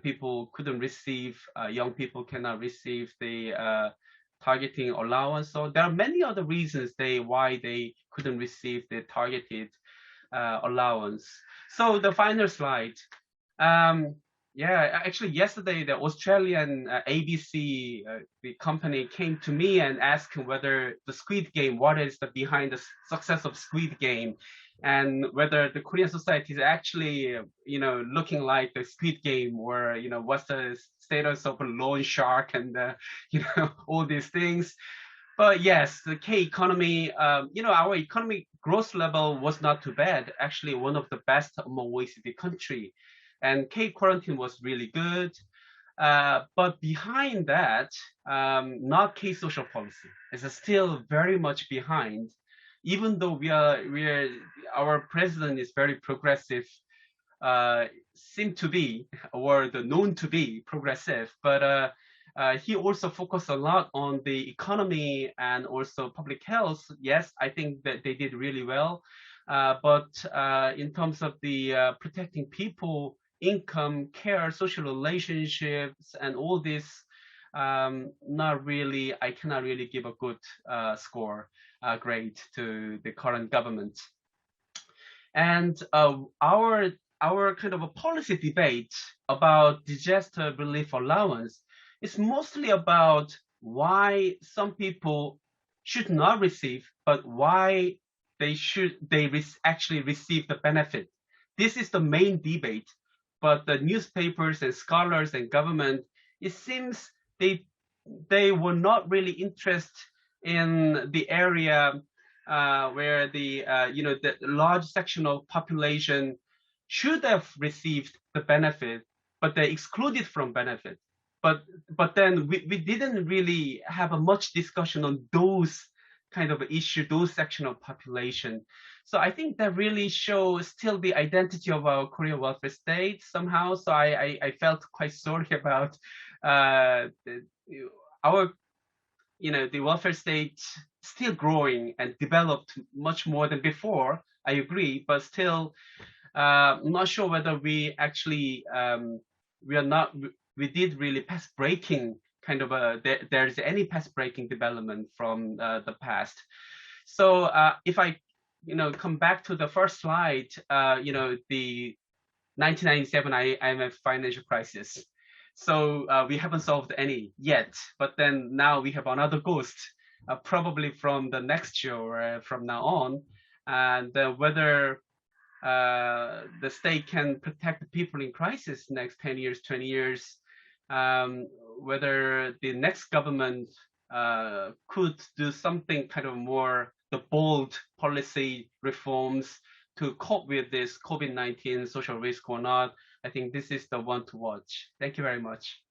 people couldn't receive, young people cannot receive the targeting allowance. So there are many other reasons why they couldn't receive the targeted allowance. So the final slide. Yeah, actually yesterday the Australian ABC, the company, came to me and asked whether the Squid Game, what is the behind the success of Squid Game, and whether the Korean society is actually, looking like the Squid Game, or what's the status of a loan shark, and all these things. But yes, the K economy, our economic growth level was not too bad. Actually, one of the best among OECD country. And K quarantine was really good. But behind that, not K social policy is still very much behind, even though our president is very progressive, seem to be, or known to be progressive, but he also focused a lot on the economy and also public health. Yes, I think that they did really well. But in terms of the protecting people, income, care, social relationships, and all this, not really, I cannot really give a good grade to the current government. And our kind of a policy debate about disaster relief allowance is mostly about why some people should not receive, but why they actually receive the benefit. This is the main debate. But the newspapers and scholars and government, it seems they were not really interested in the area where the large section of population should have received the benefit, but they excluded from benefit. But then we didn't really have a much discussion on those kind of issue, those section of population. So I think that really shows still the identity of our Korean welfare state somehow. So I felt quite sorry about our, the welfare state still growing and developed much more than before. I agree, but still, I'm not sure whether we actually we did really path breaking kind of there's any path breaking development from the past. So if I come back to the first slide, the 1997 IMF financial crisis. So we haven't solved any yet, but then now we have another ghost, probably from the next year or from now on, and whether the state can protect the people in crisis next 10 years, 20 years, whether the next government could do something kind of more the bold policy reforms to cope with this COVID-19 social risk or not. I think this is the one to watch. Thank you very much.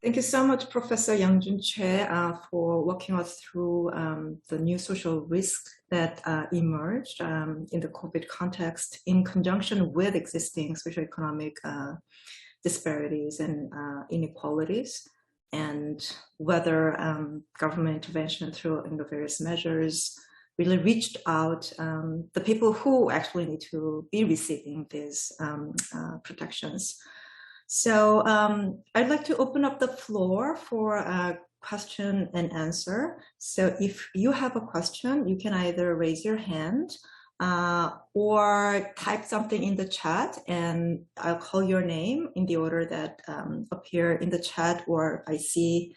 Thank you so much, Professor Yong Jin Che, for walking us through the new social risk that emerged in the COVID context in conjunction with existing socioeconomic disparities and inequalities, and whether government intervention through the various measures really reached out the people who actually need to be receiving these protections. So I'd like to open up the floor for a question and answer. So if you have a question, you can either raise your hand or type something in the chat, and I'll call your name in the order that appear in the chat or I see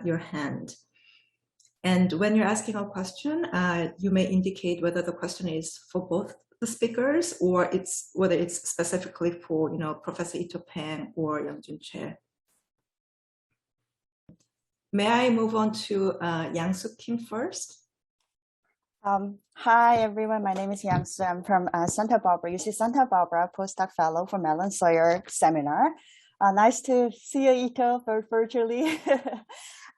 your hand. And when you're asking a question, you may indicate whether the question is for both the speakers or whether it's specifically for Professor Ito Peng or Yong Jin Che. May I move on to Yang Suk Kim first? Hi, everyone. My name is Yang Suk. I'm from Santa Barbara, UC Santa Barbara, postdoc fellow for Mellon Sawyer seminar. Nice to see you, Ito, virtually.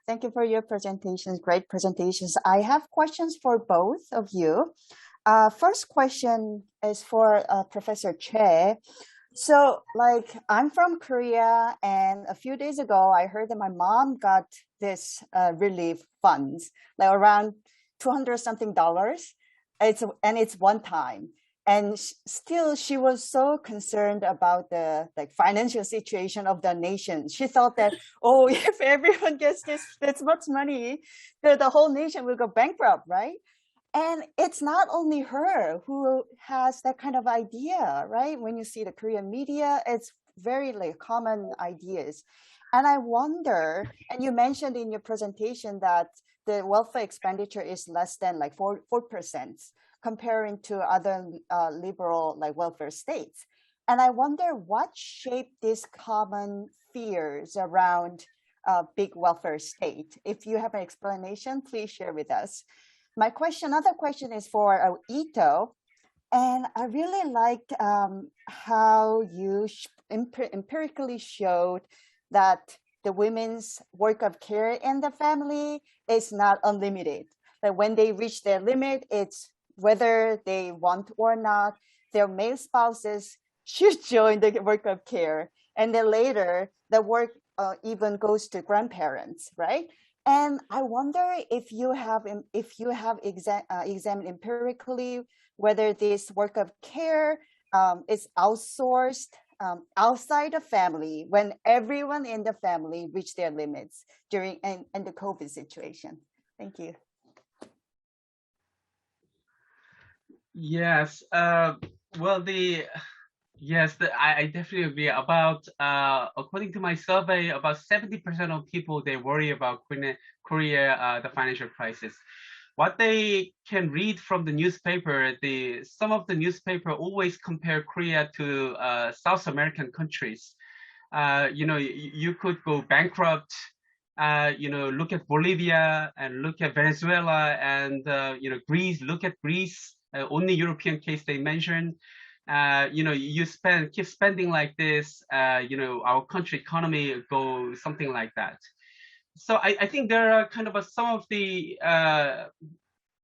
Thank you for your presentations, great presentations. I have questions for both of you. First question is for Professor Che. So I'm from Korea, and a few days ago, I heard that my mom got this relief funds, like around $200 something. It's one time. And still, she was so concerned about the financial situation of the nation. She thought that, oh, if everyone gets this much money, the whole nation will go bankrupt, right? And it's not only her who has that kind of idea, right? When you see the Korean media, it's very common ideas. And I wonder, and you mentioned in your presentation that the welfare expenditure is less than 4%, comparing to other liberal welfare states. And I wonder what shaped these common fears around big welfare state. If you have an explanation, please share with us. Another question is for Ito, and I really liked how you empirically showed that the women's work of care in the family is not unlimited. That when they reach their limit, it's whether they want or not, their male spouses should join the work of care. And then later, the work even goes to grandparents, right? And I wonder if you have examined empirically whether this work of care is outsourced outside the family when everyone in the family reached their limits during in the COVID situation. Thank you. Yes. Well, I definitely agree. About according to my survey, about 70% of people, they worry about Korea, the financial crisis. What they can read from the newspaper, some of the newspaper always compare Korea to South American countries. You could go bankrupt. Look at Bolivia and look at Venezuela and Greece. Look at Greece. Only European case they mentioned. You keep spending like this, our country economy go something like that. So I think there are kind of some of the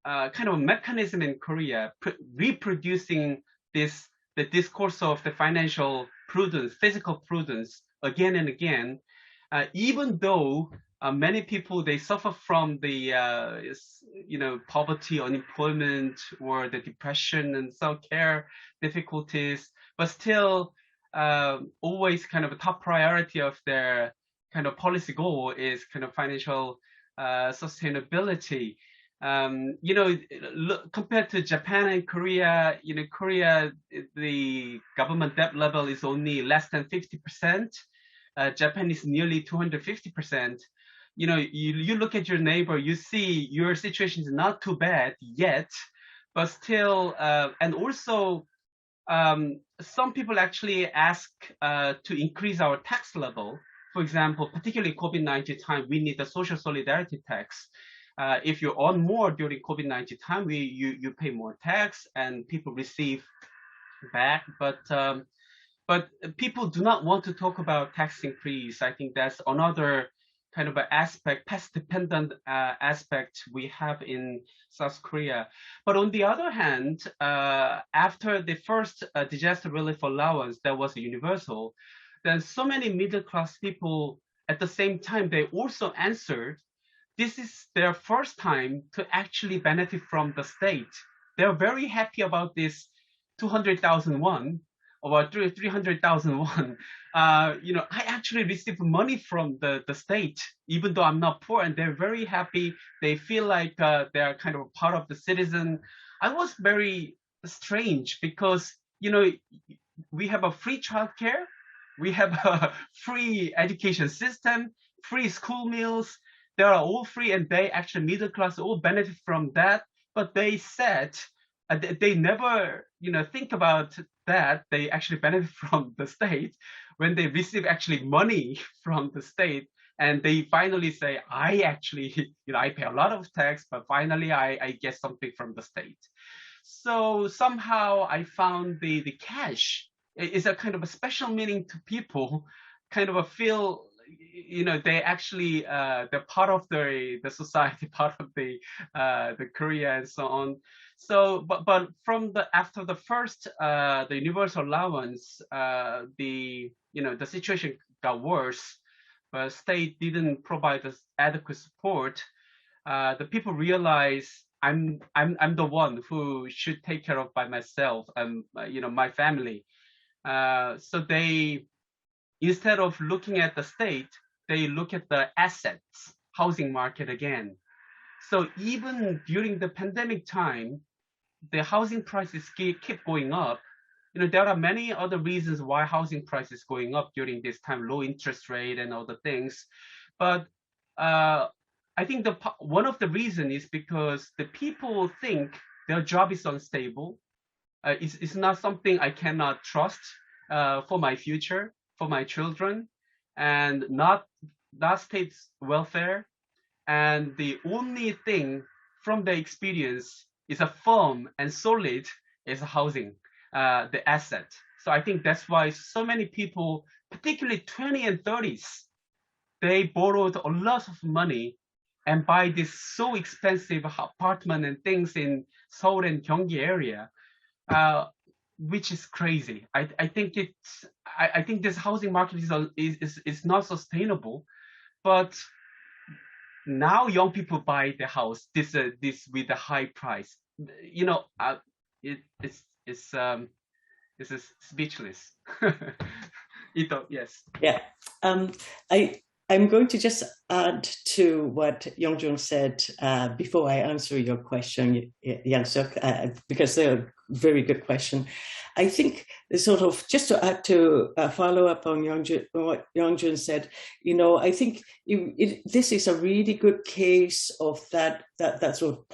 kind of mechanism in Korea reproducing the discourse of the financial prudence, physical prudence again and again, even though many people, they suffer from the poverty, unemployment, or the depression and self-care difficulties, but still always kind of a top priority of their kind of policy goal is kind of financial sustainability. Compared to Japan and Korea, Korea, the government debt level is only less than 50%. Japan is nearly 250%. You look at your neighbor, you see your situation is not too bad yet, but still, and also some people actually ask to increase our tax level. For example, particularly COVID-19 time, we need a social solidarity tax. If you earn more during COVID-19 time, you pay more tax and people receive back. But people do not want to talk about tax increase. I think that's another kind of an aspect, past-dependent aspect we have in South Korea. But on the other hand, after the first disaster relief allowance that was universal, then so many middle-class people at the same time, they also answered, this is their first time to actually benefit from the state. They're very happy about this 200,000 won, or 300,000 won. I actually received money from the state, even though I'm not poor, and they're very happy. They feel like they're kind of part of the citizen. I was very strange because, we have a free childcare, we have a free education system, free school meals, they are all free, and they actually middle class all benefit from that. But they said they never, think about that. They actually benefit from the state when they receive actually money from the state, and they finally say, I actually, I pay a lot of tax, but finally I get something from the state. So somehow I found the cash is a kind of a special meaning to people, kind of a feel, they actually they're part of the society, part of the Korea and so on. So, but from after the first the universal allowance, the situation got worse, but state didn't provide us adequate support. The people realize I'm the one who should take care of by myself and my family. So they, instead of looking at the state, they look at the assets, housing market again. So even during the pandemic time, the housing prices keep going up. There are many other reasons why housing price is going up during this time, low interest rate and other things. But I think one of the reasons is because the people think their job is unstable. It's not something I cannot trust for my future, for my children, and not state's welfare. And the only thing from the experience is a firm and solid is housing, the asset. So I think that's why so many people, particularly 20 and 30s, they borrowed a lot of money and buy this so expensive apartment and things in Seoul and Gyeonggi area, which is crazy. I think this housing market is not sustainable, but now young people buy the house this with a high price. This is speechless. Ito, yes. Yeah. I'm going to just add to what Yong Jin said before I answer your question, Yang Suk, because they're a very good question. I think sort of just to add to follow up on what Yong Jin said, I think this is a really good case of that sort of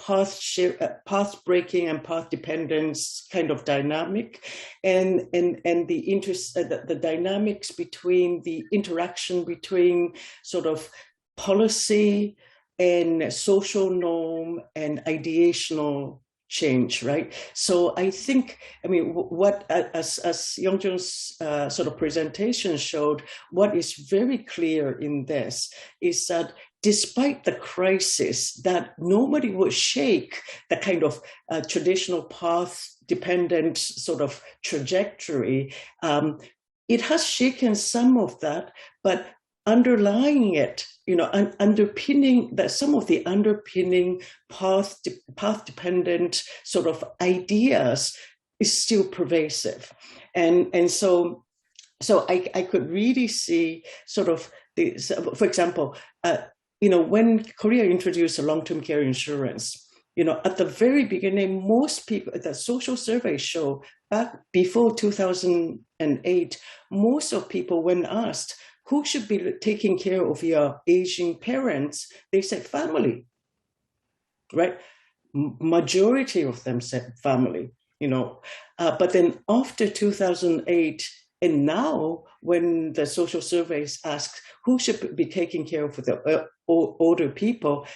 path breaking and path dependence kind of dynamic, and the interest, the dynamics between the interaction between sort of policy and social norm and ideational change, right? So I think, what as Yong Jin's sort of presentation showed, what is very clear in this is that despite the crisis, that nobody would shake the kind of traditional path-dependent sort of trajectory. It has shaken some of that, but underlying it, underpinning that, some of the underpinning path-dependent sort of ideas is still pervasive, and so I could really see sort of for example, when Korea introduced long-term care insurance, at the very beginning, most people, the social surveys show back before 2008, most of people, when asked who should be taking care of your aging parents, they said family, right? Majority of them said family, but then after 2008, and now when the social surveys ask who should be taking care of the older people,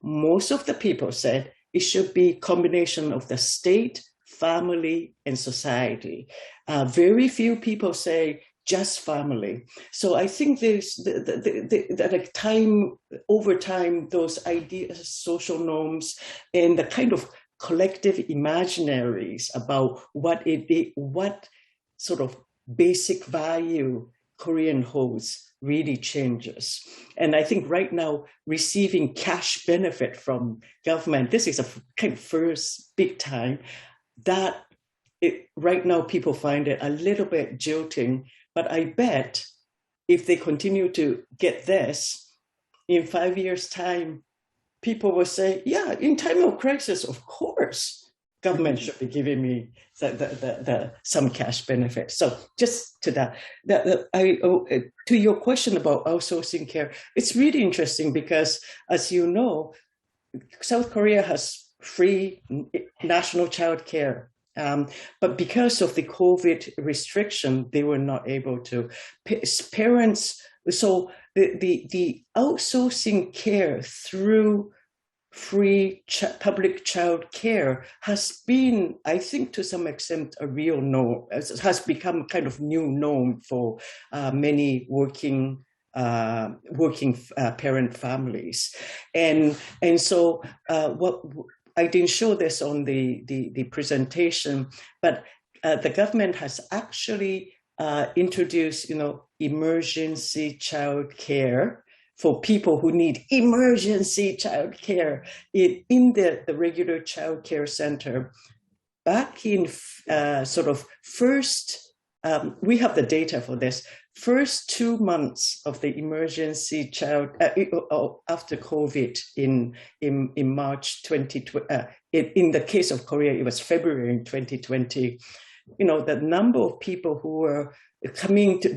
most of the people said it should be a combination of the state, family, and society. Very few people say just family. So I think there's over time, those ideas, social norms, and the kind of collective imaginaries about what sort of basic value Korean holds really changes. And I think right now, receiving cash benefit from government, this is a kind of first big time that right now people find it a little bit jolting. But I bet if they continue to get this, in 5 years' time, people will say, yeah, in time of crisis, of course, government should be giving me some cash benefit. So just to that, to your question about outsourcing care, it's really interesting because, as you know, South Korea has free national child care. But because of the COVID restriction, they were not able to. Parents, so the outsourcing care through free public child care has been, I think, to some extent, a real norm. Has become kind of new norm for many working parent families, and so what I didn't show this on the presentation, but the government has actually introduced, emergency child care for people who need emergency child care in the regular child care center. Back in sort of first, we have the data for this, first 2 months of the emergency child after COVID in March 2020. In the case of Korea, it was February 2020. The number of people who were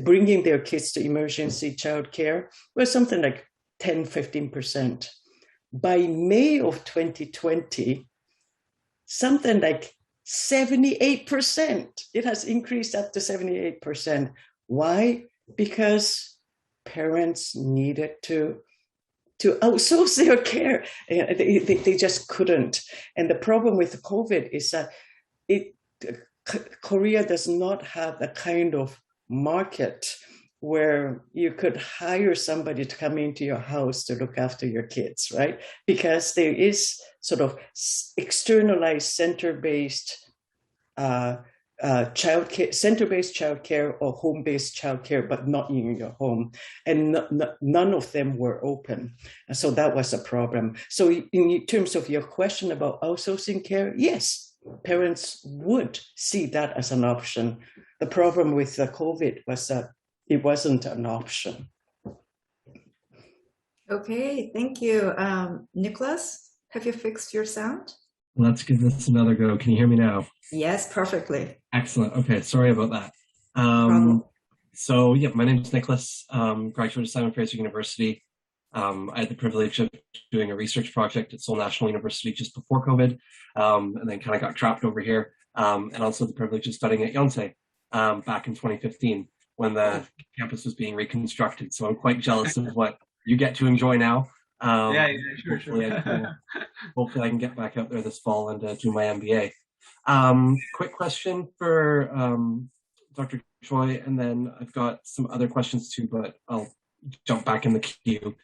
bringing their kids to emergency child care was something like 10-15%. By May of 2020, something like 78%. It has increased up to 78%. Why? Because parents needed to outsource their care. They just couldn't. And the problem with COVID is that Korea does not have the kind of market where you could hire somebody to come into your house to look after your kids, right? Because there is sort of externalized center-based childcare, center-based childcare or home-based childcare, but not in your home, and none of them were open. So that was a problem. So in terms of your question about outsourcing care, yes, parents would see that as an option. The problem with the COVID was that it wasn't an option. Okay, thank you. Nicholas, have you fixed your sound? Let's give this another go. Can you hear me now? Yes, perfectly. Excellent. Okay, sorry about that. So yeah, my name is Nicholas, graduate of Simon Fraser University. I had the privilege of doing a research project at Seoul National University just before COVID, and then kind of got trapped over here, and also the privilege of studying at Yonsei back in 2015 when the campus was being reconstructed. So I'm quite jealous of what you get to enjoy now. Hopefully I can get back out there this fall and do my MBA. Quick question for Dr. Choi, and then I've got some other questions too, but I'll jump back in the queue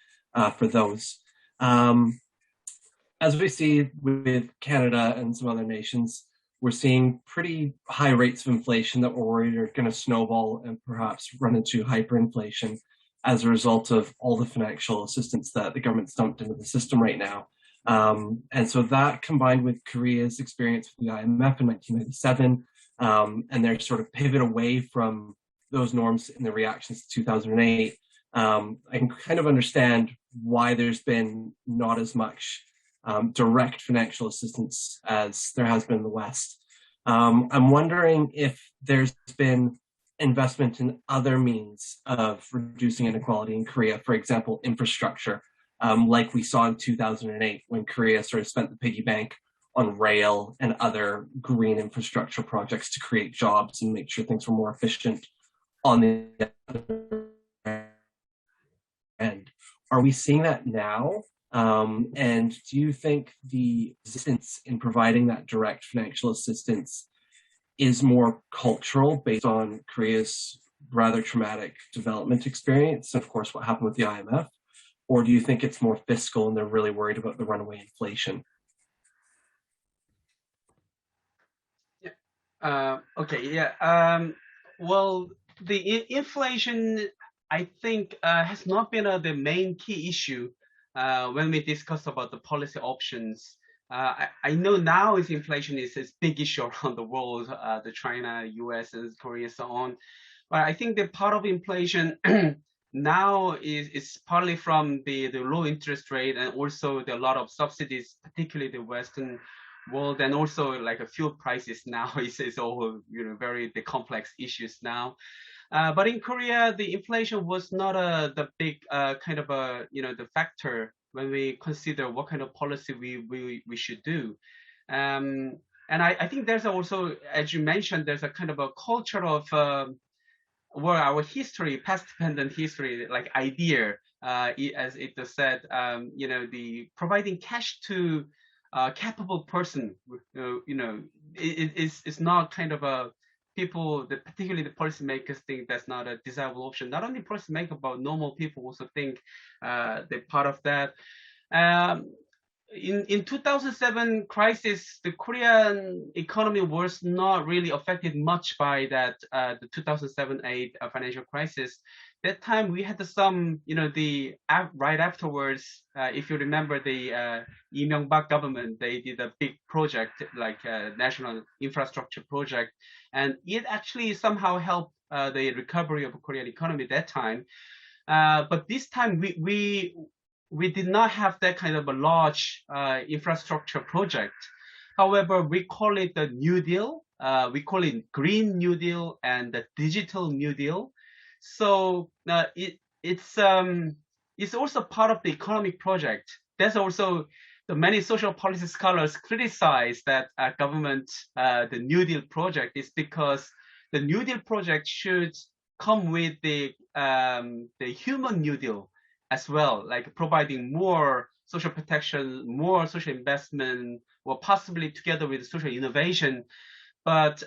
for those. As we see with Canada and some other nations, we're seeing pretty high rates of inflation that we're worried are going to snowball and perhaps run into hyperinflation as a result of all the financial assistance that the government's dumped into the system right now. And so that, combined with Korea's experience with the IMF in 1997, and their sort of pivot away from those norms in the reactions to 2008, I can kind of understand why there's been not as much direct financial assistance as there has been in the West. I'm wondering if there's been investment in other means of reducing inequality in Korea, for example, infrastructure, like we saw in 2008 when Korea sort of spent the piggy bank on rail and other green infrastructure projects to create jobs and make sure things were more efficient on the other end. Are we seeing that now? And do you think the resistance in providing that direct financial assistance is more cultural based on Korea's rather traumatic development experience, and of course what happened with the IMF? Or do you think it's more fiscal and they're really worried about the runaway inflation? Well, the inflation, I think, has not been the main key issue when we discuss about the policy options. I know now inflation is a big issue around the world, the China, US, and Korea, so on. But I think the part of inflation now is partly from the low interest rate, and also a lot of subsidies, particularly the Western world, and also like a fuel prices now is all very the complex issues now. But in Korea, the inflation was not the big kind of the factor when we consider what kind of policy we should do. And I think there's also, as you mentioned, there's a kind of a culture of our history, past dependent history, like idea, as it was said, the providing cash to capable person, it's not kind of a people, particularly the policymakers, think that's not a desirable option. Not only policymakers, but normal people also think they're part of that. In 2007 crisis, the Korean economy was not really affected much by that the 2007-8 financial crisis. That time we had some, right afterwards, if you remember the Imf government, they did a big project like a national infrastructure project, and it actually somehow helped the recovery of the Korean economy that time. But this time we did not have that kind of a large infrastructure project. However, we call it the New Deal. We call it Green New Deal and the Digital New Deal. So it's also part of the economic project. There's also the many social policy scholars criticize that government, the New Deal project, is because the New Deal project should come with the human New Deal as well, like providing more social protection, more social investment, or possibly together with social innovation. But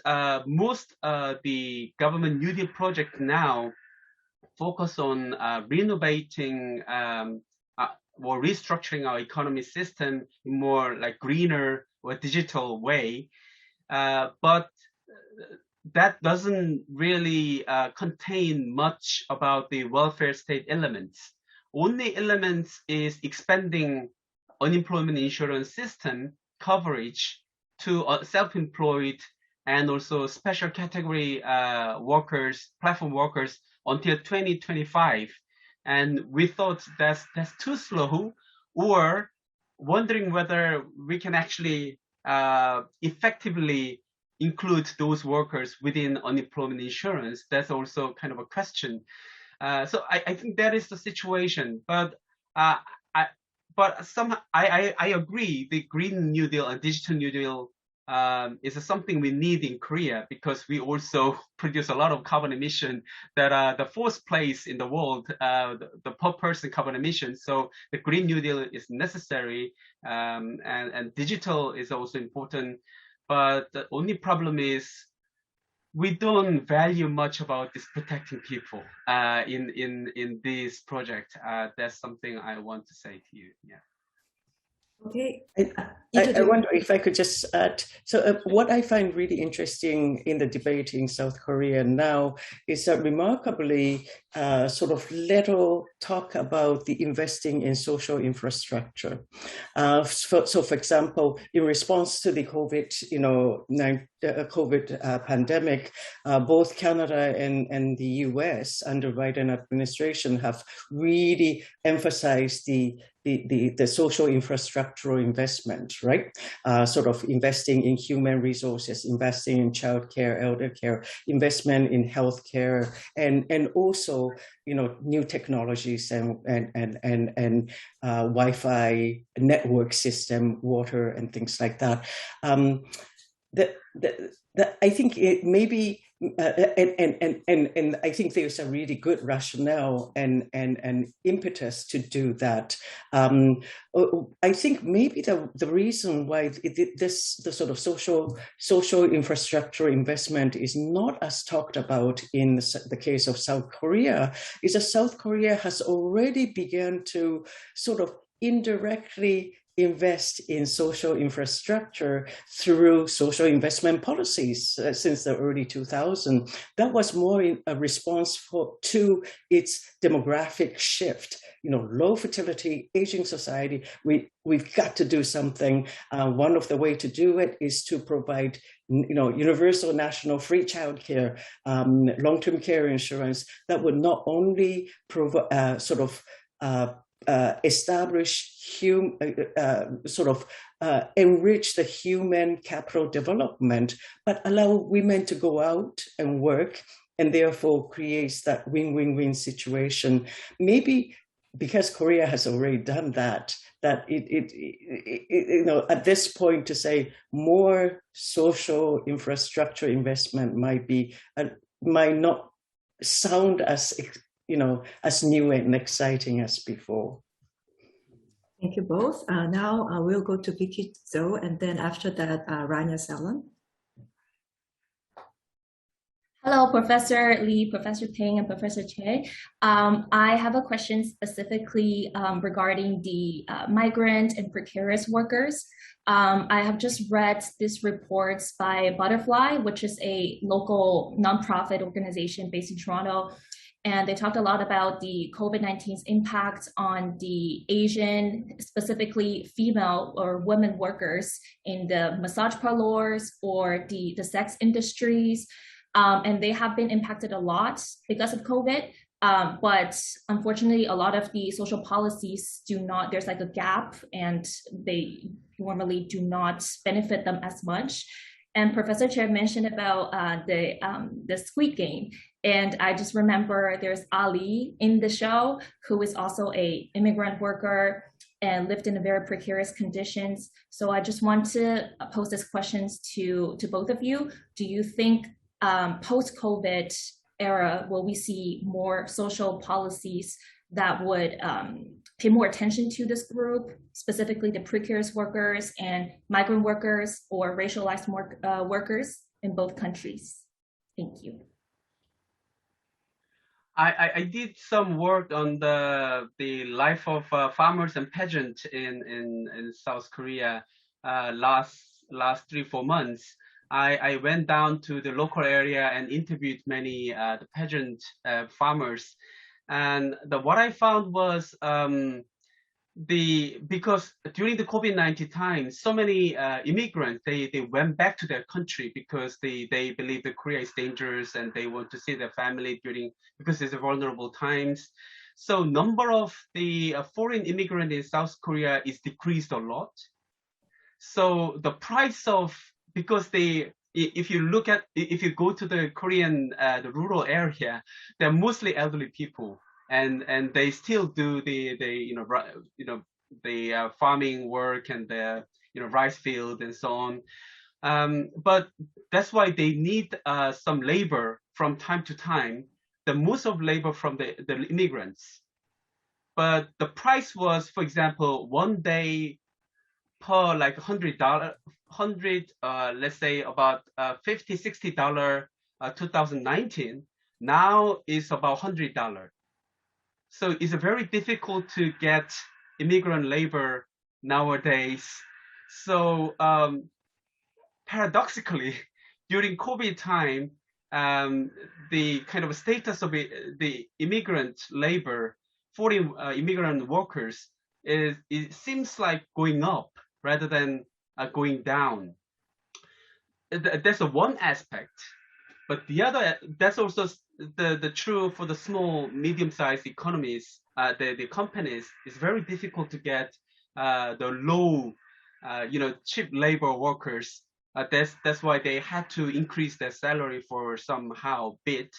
most the government New Deal project now focus on renovating or restructuring our economy system in more like greener or digital way. But that doesn't really contain much about the welfare state elements. Only elements is expanding unemployment insurance system coverage to self-employed and also special category workers, platform workers until 2025. And we thought that's too slow, or wondering whether we can actually effectively include those workers within unemployment insurance. That's also kind of a question. So I think that is the situation, but I agree the Green New Deal and Digital New Deal is something we need in Korea, because we also produce a lot of carbon emission that are the fourth place in the world, the per person carbon emission. So the Green New Deal is necessary, and digital is also important. But the only problem is we don't value much about this protecting people in this project. That's something I want to say to you. Yeah. Okay. I wonder if I could just add. So what I find really interesting in the debate in South Korea now is that remarkably sort of little talk about the investing in social infrastructure. So for example, in response to the COVID pandemic, both Canada and the US under Biden administration have really emphasized the social infrastructural investment, right? Sort of investing in human resources, investing in childcare, elder care, investment in healthcare, and also new technologies and Wi-Fi network system, water, and things like that. I think it maybe. And I think there's a really good rationale and impetus to do that. I think maybe the reason why the sort of social infrastructure investment is not as talked about in the case of South Korea is that South Korea has already begun to sort of indirectly invest in social infrastructure through social investment policies since the early 2000s. That was more in a response to its demographic shift. Low fertility, aging society. We've got to do something. One of the way to do it is to provide universal national free childcare, long-term care insurance that would not only establish enrich the human capital development, but allow women to go out and work, and therefore creates that win-win-win situation. Maybe because Korea has already done that, at this point to say more social infrastructure investment might not sound as as new and exciting as before. Thank you both. Now we'll go to Vicky Zhou, and then after that, Rania Salon. Hello, Professor Lee, Professor Peng, and Professor Che. I have a question specifically regarding the migrant and precarious workers. I have just read these reports by Butterfly, which is a local nonprofit organization based in Toronto. And they talked a lot about the COVID-19's impact on the Asian, specifically female or women workers in the massage parlors or the sex industries. And they have been impacted a lot because of COVID. But unfortunately, a lot of the social policies there's like a gap, and they normally do not benefit them as much. And Professor Che mentioned about the Squid Game. And I just remember there's Ali in the show, who is also an immigrant worker and lived in very precarious conditions. So I just want to pose these questions to both of you. Do you think post-COVID era, will we see more social policies that would pay more attention to this group, specifically the precarious workers and migrant workers or racialized workers in both countries? Thank you. I did some work on the life of farmers and peasants in South Korea last 3-4 months. I went down to the local area and interviewed many the peasant farmers, and what I found was because during the COVID-19 time, so many immigrants they went back to their country because they believe that Korea is dangerous and they want to see their family because it's a vulnerable times. So number of the foreign immigrants in South Korea is decreased a lot. So the price of, because if you go to the Korean the rural area, they're mostly elderly people, and they still do the farming work and the rice field and so on. But that's why they need some labor from time to time. The most of labor from the immigrants. But the price was, for example, one day per like $100, let's say about $50-$60 2019. Now is about $100. So it's very difficult to get immigrant labor nowadays. So paradoxically, during COVID time, the kind of status of the immigrant labor, foreign immigrant workers, it seems like going up rather than going down. That's one aspect, but the other, that's also the true for the small, medium-sized economies. The companies, it's very difficult to get the low, cheap labor workers. That's why they had to increase their salary for somehow bit.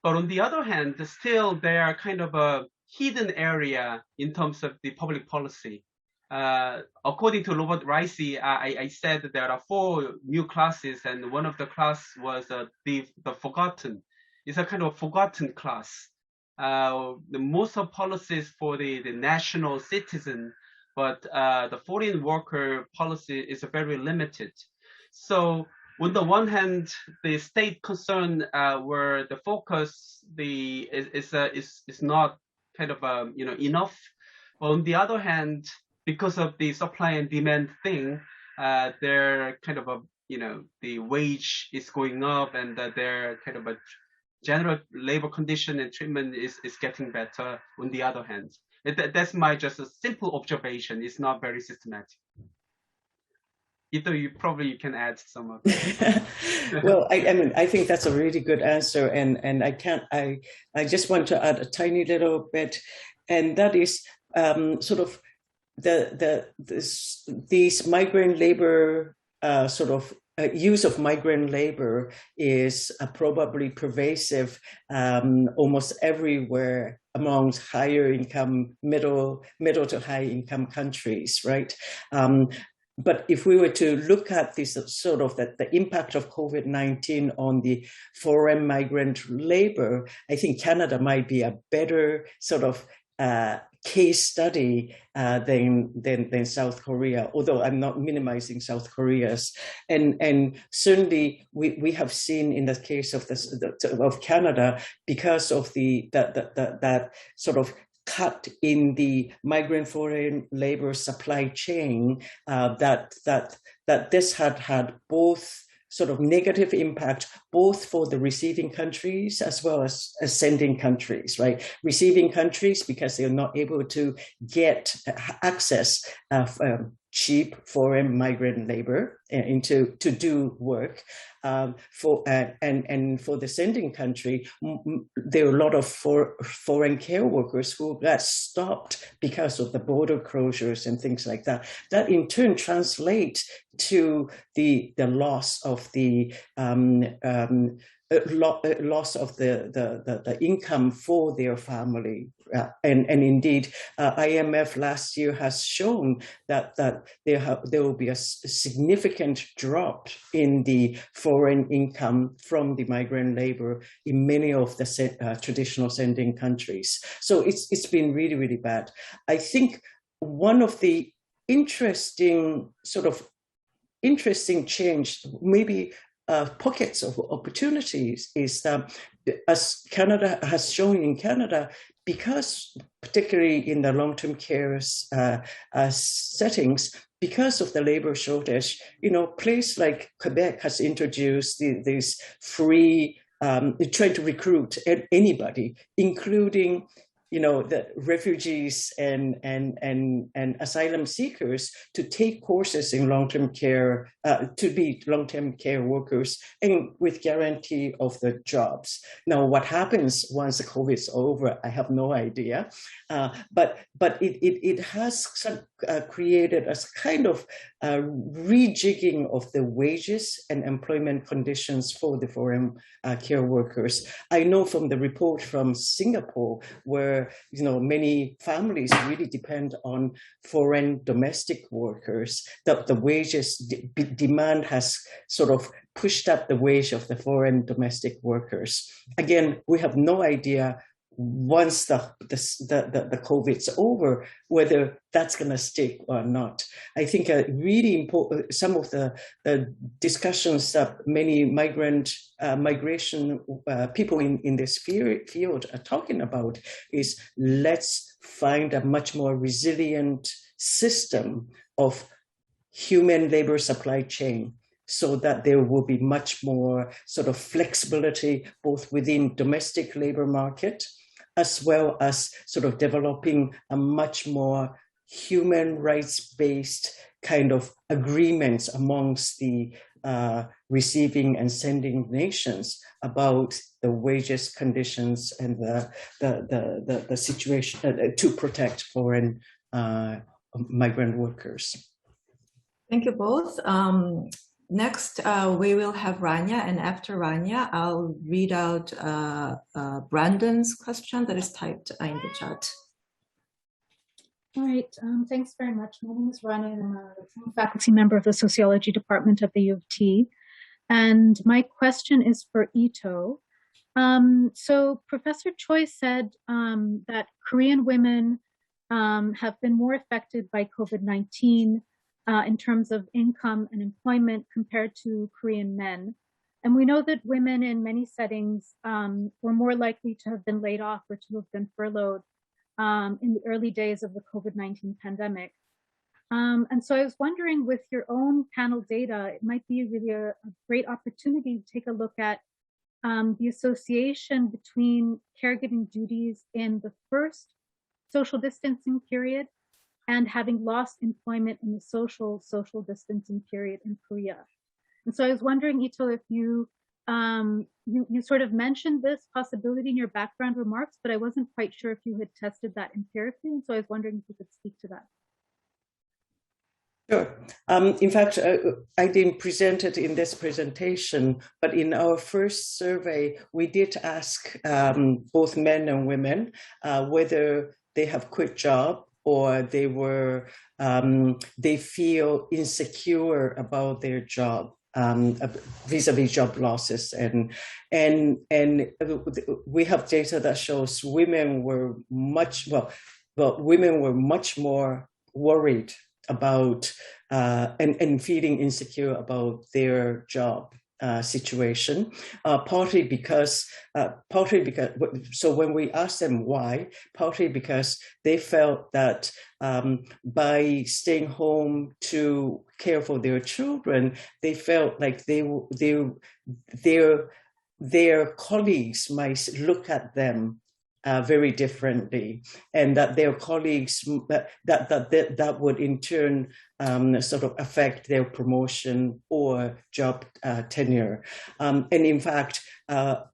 But on the other hand, still they are kind of a hidden area in terms of the public policy. According to Robert Ricey, I said that there are 4 new classes, and one of the class was the forgotten. It's a kind of forgotten class. The most of policies for the national citizen, but the foreign worker policy is very limited. So on the one hand, the state concern where the focus is not kind of enough. But on the other hand, because of the supply and demand thing, they're kind of the wage is going up, and their kind of a general labor condition and treatment is getting better. On the other hand, that's my just a simple observation. It's not very systematic. Either you can add some of it. Well, I think that's a really good answer, and I just want to add a tiny little bit, and that is sort of these migrant labor use of migrant labor is probably pervasive almost everywhere amongst higher income, middle to high income countries, right? But if we were to look at this sort of the impact of COVID-19 on the foreign migrant labor, I think Canada might be a better sort of case study than South Korea, although I'm not minimizing South Korea's. And certainly we have seen in the case of Canada, because of that sort of cut in the migrant foreign labor supply chain, that this had both sort of negative impact, both for the receiving countries as well as sending countries, right? Receiving countries because they're not able to get access of cheap foreign migrant labor to do work. And for the sending country, there are a lot of foreign care workers who got stopped because of the border closures and things like that. That in turn translates to the loss of the loss of the income for their family. And indeed, IMF last year has shown that there will be a significant drop in the foreign income from the migrant labor in many of the traditional sending countries. So it's been really, really bad. I think one of the interesting change, maybe pockets of opportunities, is that as Canada has shown in Canada, because particularly in the long-term care settings, because of the labor shortage, place like Quebec has introduced these free, trying to recruit anybody, including the refugees and asylum seekers, to take courses in long-term care, to be long-term care workers, and with guarantee of the jobs. Now, what happens once the COVID is over, I have no idea. But it has created a kind of rejigging of the wages and employment conditions for the foreign care workers. I know from the report from Singapore, where many families really depend on foreign domestic workers, that the wages demand has sort of pushed up the wage of the foreign domestic workers. Again, we have no idea once the COVID's over, whether that's going to stick or not. I think really important, some of the discussions that many migration people in this field are talking about is, let's find a much more resilient system of human labor supply chain, so that there will be much more sort of flexibility both within domestic labor market, as well as sort of developing a much more human rights-based kind of agreements amongst the receiving and sending nations about the wages conditions and the situation to protect foreign migrant workers. Thank you both. Next, we will have Rania, and after Rania, I'll read out Brandon's question that is typed in the chat. All right, thanks very much. My name is Rania, and I'm a faculty member of the Sociology Department of the U of T. And my question is for Ito. So Professor Choi said that Korean women have been more affected by COVID-19 in terms of income and employment compared to Korean men. And we know that women in many settings were more likely to have been laid off or to have been furloughed in the early days of the COVID-19 pandemic. And so I was wondering, with your own panel data, it might be really a great opportunity to take a look at the association between caregiving duties in the first social distancing period and having lost employment in the social distancing period in Korea. And so I was wondering, Ito, if you You sort of mentioned this possibility in your background remarks, but I wasn't quite sure if you had tested that empirically, and so I was wondering if you could speak to that. Sure. In fact, I didn't present it in this presentation, but in our first survey, we did ask both men and women whether they have quit job or they feel insecure about their job vis-a-vis job losses, and we have data that shows women were much more worried about and feeling insecure about their job situation, partly because so when we asked them why, partly because they felt that by staying home to care for their children, they felt like their colleagues might look at them very differently, and that their colleagues that would in turn sort of affect their promotion or job tenure. And in fact,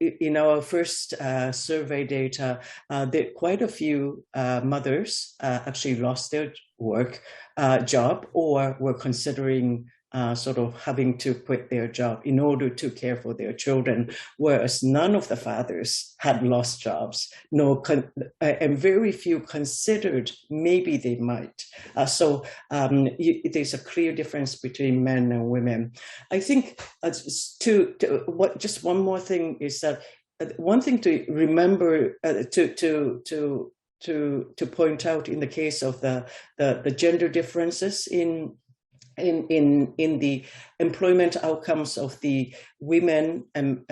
in our first survey data, quite a few mothers actually lost their job or were considering sort of having to quit their job in order to care for their children, whereas none of the fathers had lost jobs, and very few considered maybe they might. So there's a clear difference between men and women. I think just one more thing is that one thing to remember to point out in the case of the gender differences in the employment outcomes of the women and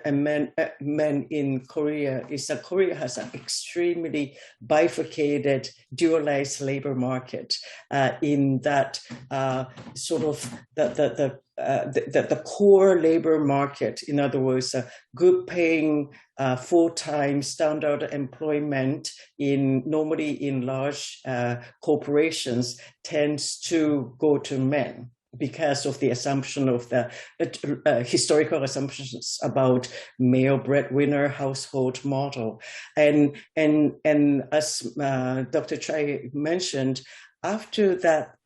men in Korea is that Korea has an extremely bifurcated, dualized labor market in that sort of the core labor market, in other words, good paying full-time standard employment normally in large corporations tends to go to men, because of the assumption of the historical assumptions about male breadwinner household model. And as Dr. Chai mentioned, after that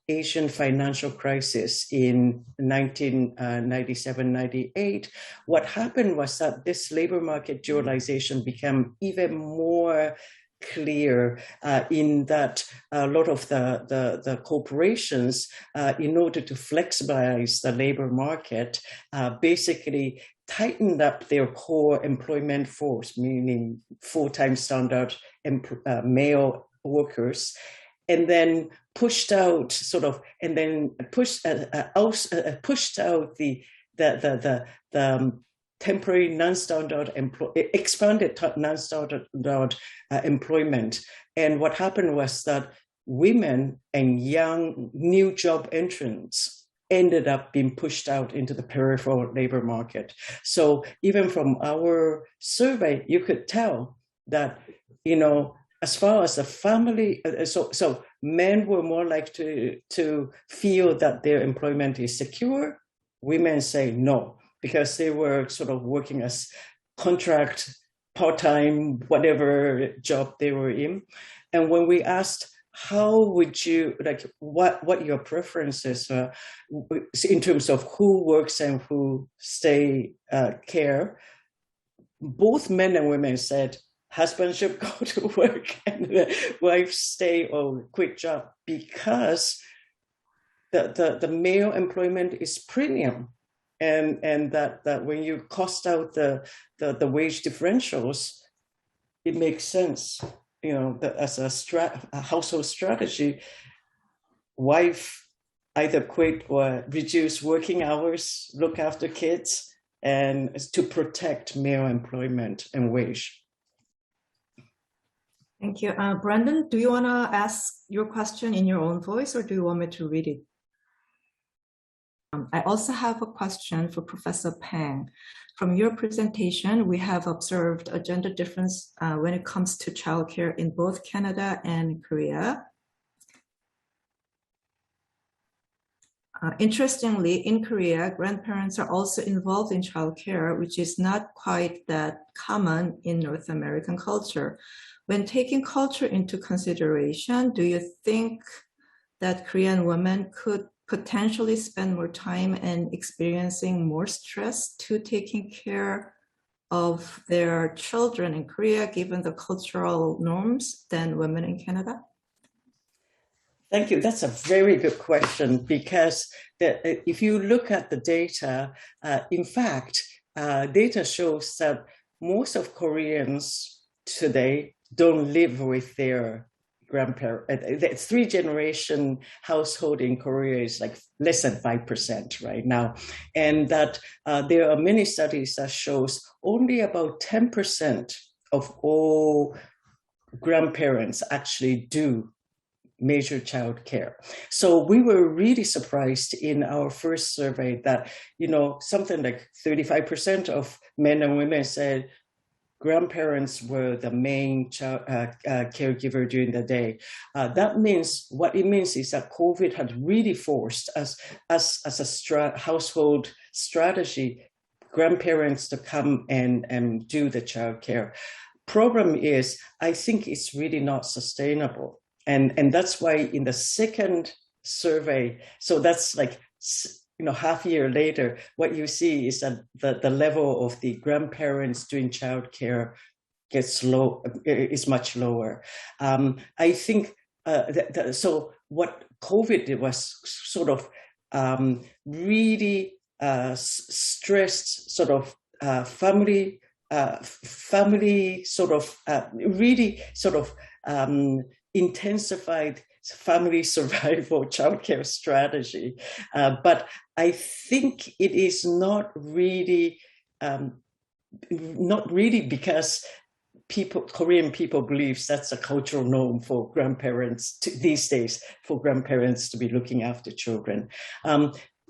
Asian financial crisis in 1997-98, what happened was that this labor market dualization became even more clear in that a lot of the corporations, in order to flexibilize the labor market, basically tightened up their core employment force, meaning full-time standard male workers, and then pushed out the temporary non-standard expanded non-standard employment. And what happened was that women and young new job entrants ended up being pushed out into the peripheral labor market. So even from our survey, you could tell that, as far as the family, so men were more likely to feel that their employment is secure. Women say no, because they were sort of working as contract, part-time, whatever job they were in. And when we asked, how would you, what your preferences are in terms of who works and who stay care, both men and women said, husband should go to work and the wife stay or quit job, because the male employment is premium. And that when you cost out the wage differentials, it makes sense, as a household strategy. Wife either quit or reduce working hours, look after kids, and to protect male employment and wage. Thank you. Brandon, do you want to ask your question in your own voice, or do you want me to read it? I also have a question for Professor Pang. From your presentation, we have observed a gender difference when it comes to childcare in both Canada and Korea. Interestingly, in Korea, grandparents are also involved in childcare, which is not quite that common in North American culture. When taking culture into consideration, do you think that Korean women could potentially spend more time and experiencing more stress to taking care of their children in Korea, given the cultural norms, than women in Canada? Thank you. That's a very good question, because if you look at the data, in fact, data shows that most of Koreans today don't live with their grandparents. The three-generation household in Korea is like less than 5% right now. And that there are many studies that shows only about 10% of all grandparents actually do major child care. So we were really surprised in our first survey that, something like 35% of men and women said grandparents were the main caregiver during the day. What it means is that COVID had really forced us as a household strategy, grandparents to come and do the child care. Problem is, I think it's really not sustainable. And that's why in the second survey, so that's like, half a year later, what you see is that the level of the grandparents doing childcare is much lower. I think, so what COVID did was sort of really stressed sort of family sort of really sort of intensified family survival childcare strategy, but I think it is not really because Korean people believes that's a cultural norm for grandparents these days, for grandparents to be looking after children.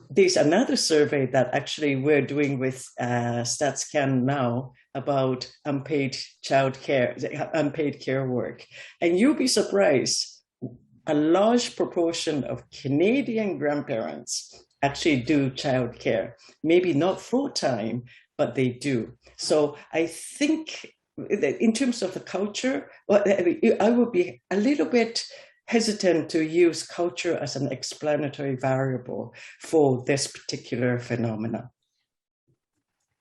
There's another survey that actually we're doing with StatsCan now about unpaid care work. And you'll be surprised, a large proportion of Canadian grandparents actually do childcare. Maybe not full-time, but they do. So I think that in terms of the culture, I would be a little bit hesitant to use culture as an explanatory variable for this particular phenomena.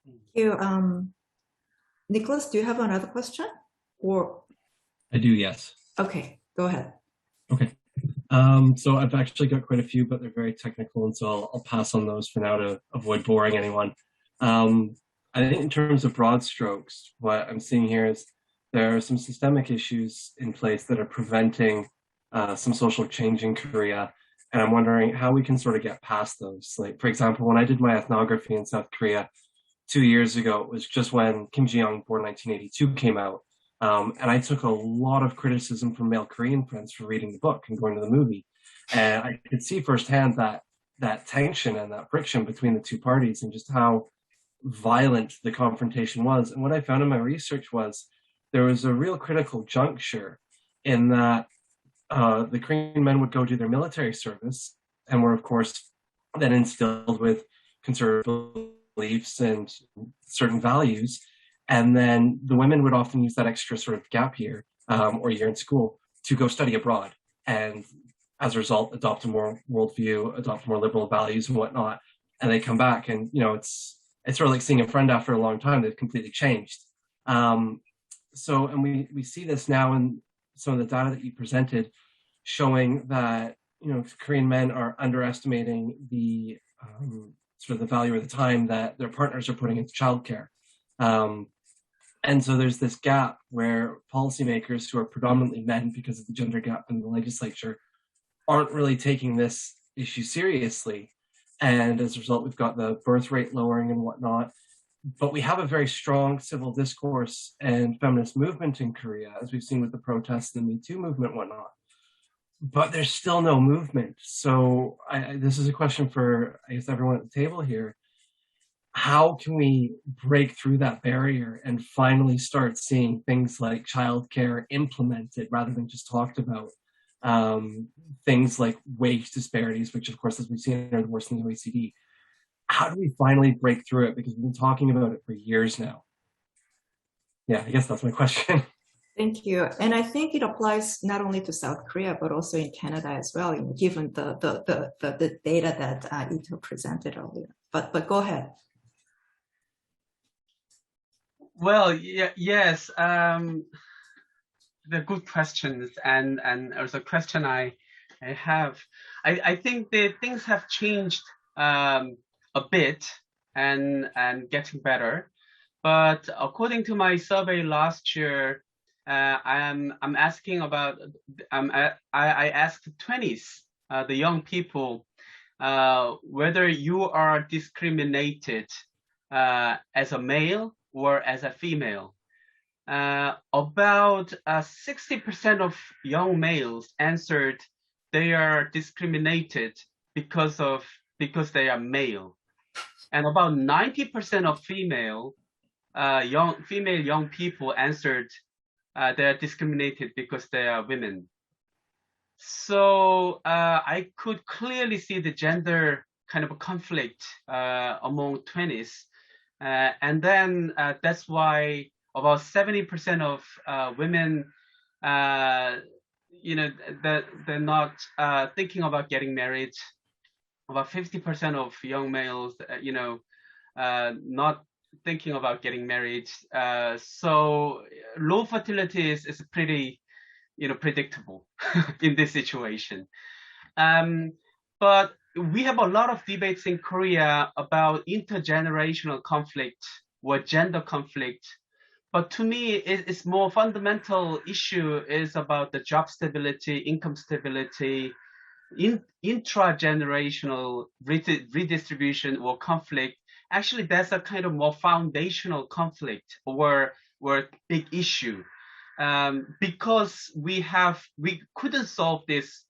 Thank you. Nicholas, do you have another question? Or I do, yes. Okay, go ahead. Okay. So I've actually got quite a few, but they're very technical, and so I'll pass on those for now to avoid boring anyone. I think in terms of broad strokes, what I'm seeing here is there are some systemic issues in place that are preventing some social change in Korea. And I'm wondering how we can sort of get past those. Like, for example, when I did my ethnography in South Korea 2 years ago, it was just when Kim Ji-young, born 1982, came out. And I took a lot of criticism from male Korean friends for reading the book and going to the movie. And I could see firsthand that tension and that friction between the two parties and just how violent the confrontation was. And what I found in my research was there was a real critical juncture in that the Korean men would go do their military service and were, of course, then instilled with conservative beliefs and certain values. And then the women would often use that extra sort of gap year or year in school to go study abroad. And as a result, adopt a more worldview, adopt more liberal values and whatnot. And they come back and, it's sort of like seeing a friend after a long time. They've completely changed. And we see this now in some of the data that you presented, showing that Korean men are underestimating the sort of the value or the time that their partners are putting into childcare. And so there's this gap where policymakers who are predominantly men, because of the gender gap in the legislature, aren't really taking this issue seriously. And as a result, we've got the birth rate lowering and whatnot. But we have a very strong civil discourse and feminist movement in Korea, as we've seen with the protests and the Me Too movement and whatnot. But there's still no movement. So this is a question for, I guess, everyone at the table here. How can we break through that barrier and finally start seeing things like childcare implemented rather than just talked about? things like wage disparities, which of course, as we've seen, are the worst in the OECD. How do we finally break through it? Because we've been talking about it for years now. Yeah, I guess that's my question. Thank you. And I think it applies not only to South Korea, but also in Canada as well, given the data that Ito presented earlier. But go ahead. Well, yes, they're good questions, and there's a question I have. I think that things have changed a bit and getting better, but according to my survey last year, I asked 20s, the young people, whether you are discriminated as a male or as a female. About 60% of young males answered they are discriminated because they are male, and about 90% of female young people answered they are discriminated because they are women. So I could clearly see the gender kind of a conflict among 20s, and then that's why about 70% of women, they're not thinking about getting married. About 50% of young males, not thinking about getting married. So low fertility is pretty, predictable in this situation. But we have a lot of debates in Korea about intergenerational conflict or gender conflict. But to me, it's more fundamental issue is about the job stability, income stability, intragenerational redistribution or conflict. Actually, that's a kind of more foundational conflict or big issue, because we couldn't solve this,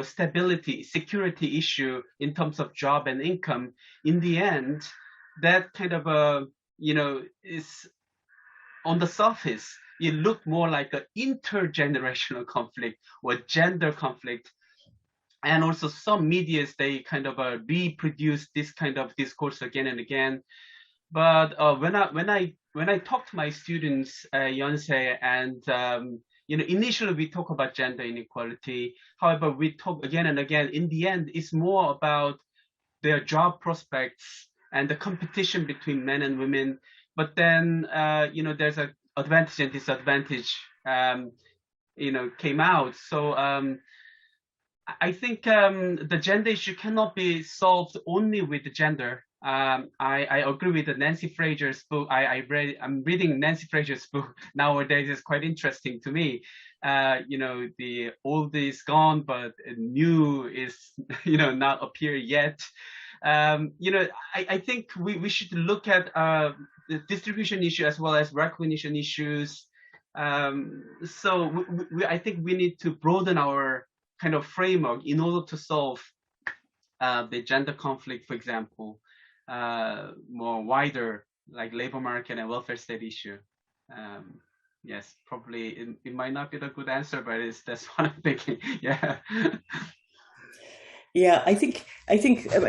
stability, security issue in terms of job and income. In the end, that kind of is on the surface. It looked more like an intergenerational conflict or gender conflict. And also some medias, they kind of reproduce this kind of discourse again and again. But when I talk to my students, Yonsei, and initially we talk about gender inequality. However, we talk again and again. In the end, it's more about their job prospects and the competition between men and women. But then there's an advantage and disadvantage came out. So I think the gender issue cannot be solved only with the gender. I agree with Nancy Fraser's book. I'm reading Nancy Fraser's book nowadays. It's quite interesting to me. The old is gone, but new is not appear yet. I think we should look at the distribution issue as well as recognition issues. So I think we need to broaden our kind of framework in order to solve the gender conflict, for example, more wider, like labor market and welfare state issue. Yes, probably it might not be the good answer, but that's what I'm thinking. Yeah. Yeah, I think I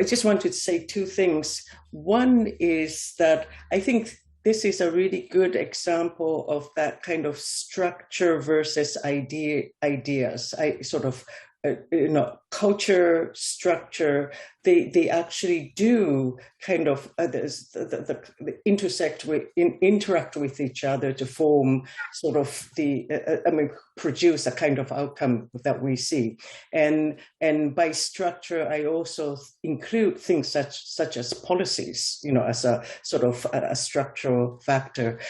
just wanted to say two things. One is that I think this is a really good example of that kind of structure versus ideas. I sort of, culture, structure, they actually do kind of interact with each other to form sort of produce a kind of outcome that we see. And by structure, I also include things such as policies, as a sort of a structural factor.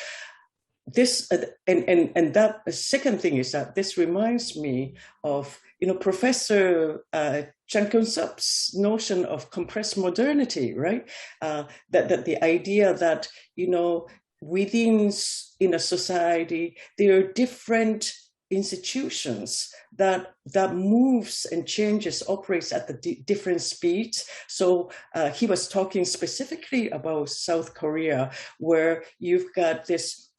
This and that second thing is that this reminds me of Professor Chan Kyung-sup's notion of compressed modernity, right? That the idea that within a society there are different institutions that moves and changes, operates at the different speeds. So he was talking specifically about South Korea, where you've got this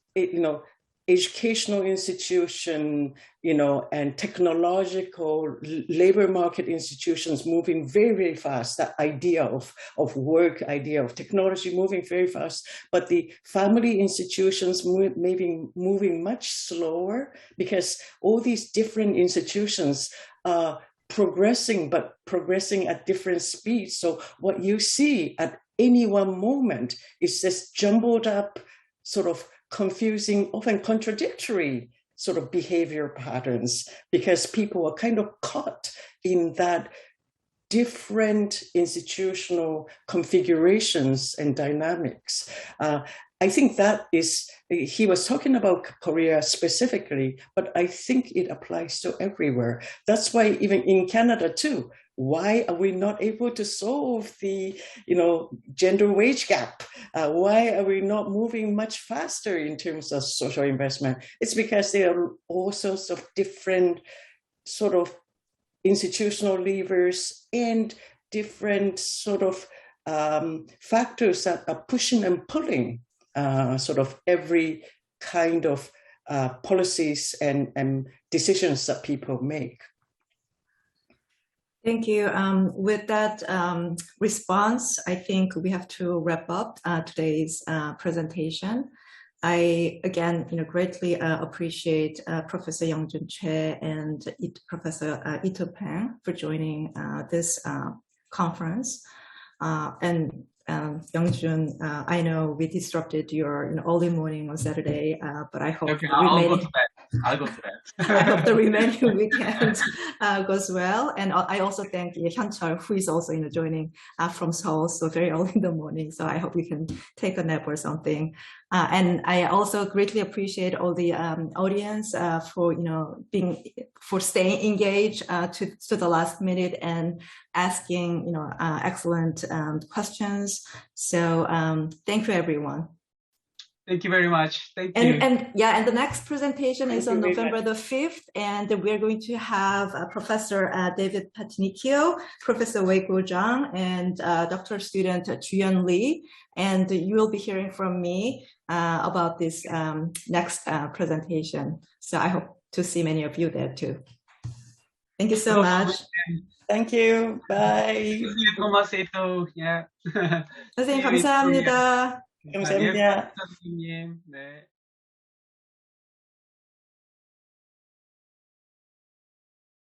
educational institution, and technological labor market institutions moving very, very fast. That idea of work, idea of technology moving very fast, but the family institutions maybe moving much slower, because all these different institutions are progressing, but progressing at different speeds. So what you see at any one moment is this jumbled up, sort of confusing, often contradictory sort of behavior patterns, because people are kind of caught in that different institutional configurations and dynamics. I think that is, he was talking about Korea specifically, but I think it applies to everywhere. That's why even in Canada too, why are we not able to solve the gender wage gap? Why are we not moving much faster in terms of social investment? It's because there are all sorts of different sort of institutional levers and different sort of factors that are pushing and pulling sort of every kind of policies and decisions that people make. Thank you. With that response, I think we have to wrap up today's presentation. I, again, greatly appreciate Professor Yong Jin Che and Professor Ito Peng for joining this conference. And Yong Jun, I know we disrupted your early morning on Saturday, but I hope I'll go to bed. I hope the remaining weekend goes well. And I also thank Hyun-Chul, who is also joining from Seoul, so very early in the morning. So I hope you can take a nap or something. And I also greatly appreciate all the audience for staying engaged to the last minute and asking excellent questions. So thank you, everyone. Thank you very much. Thank you. And the next presentation is on November the 5th, and we're going to have Professor David Patinicchio, Professor Wei-Guo Zhang, and doctoral student Juyeon Lee. And you will be hearing from me about this next presentation. So I hope to see many of you there too. Thank you so much. Thank you. Bye. 고맙습니다. Yeah. 선생님 감사합니다. 감사합니다. 선생님. 네.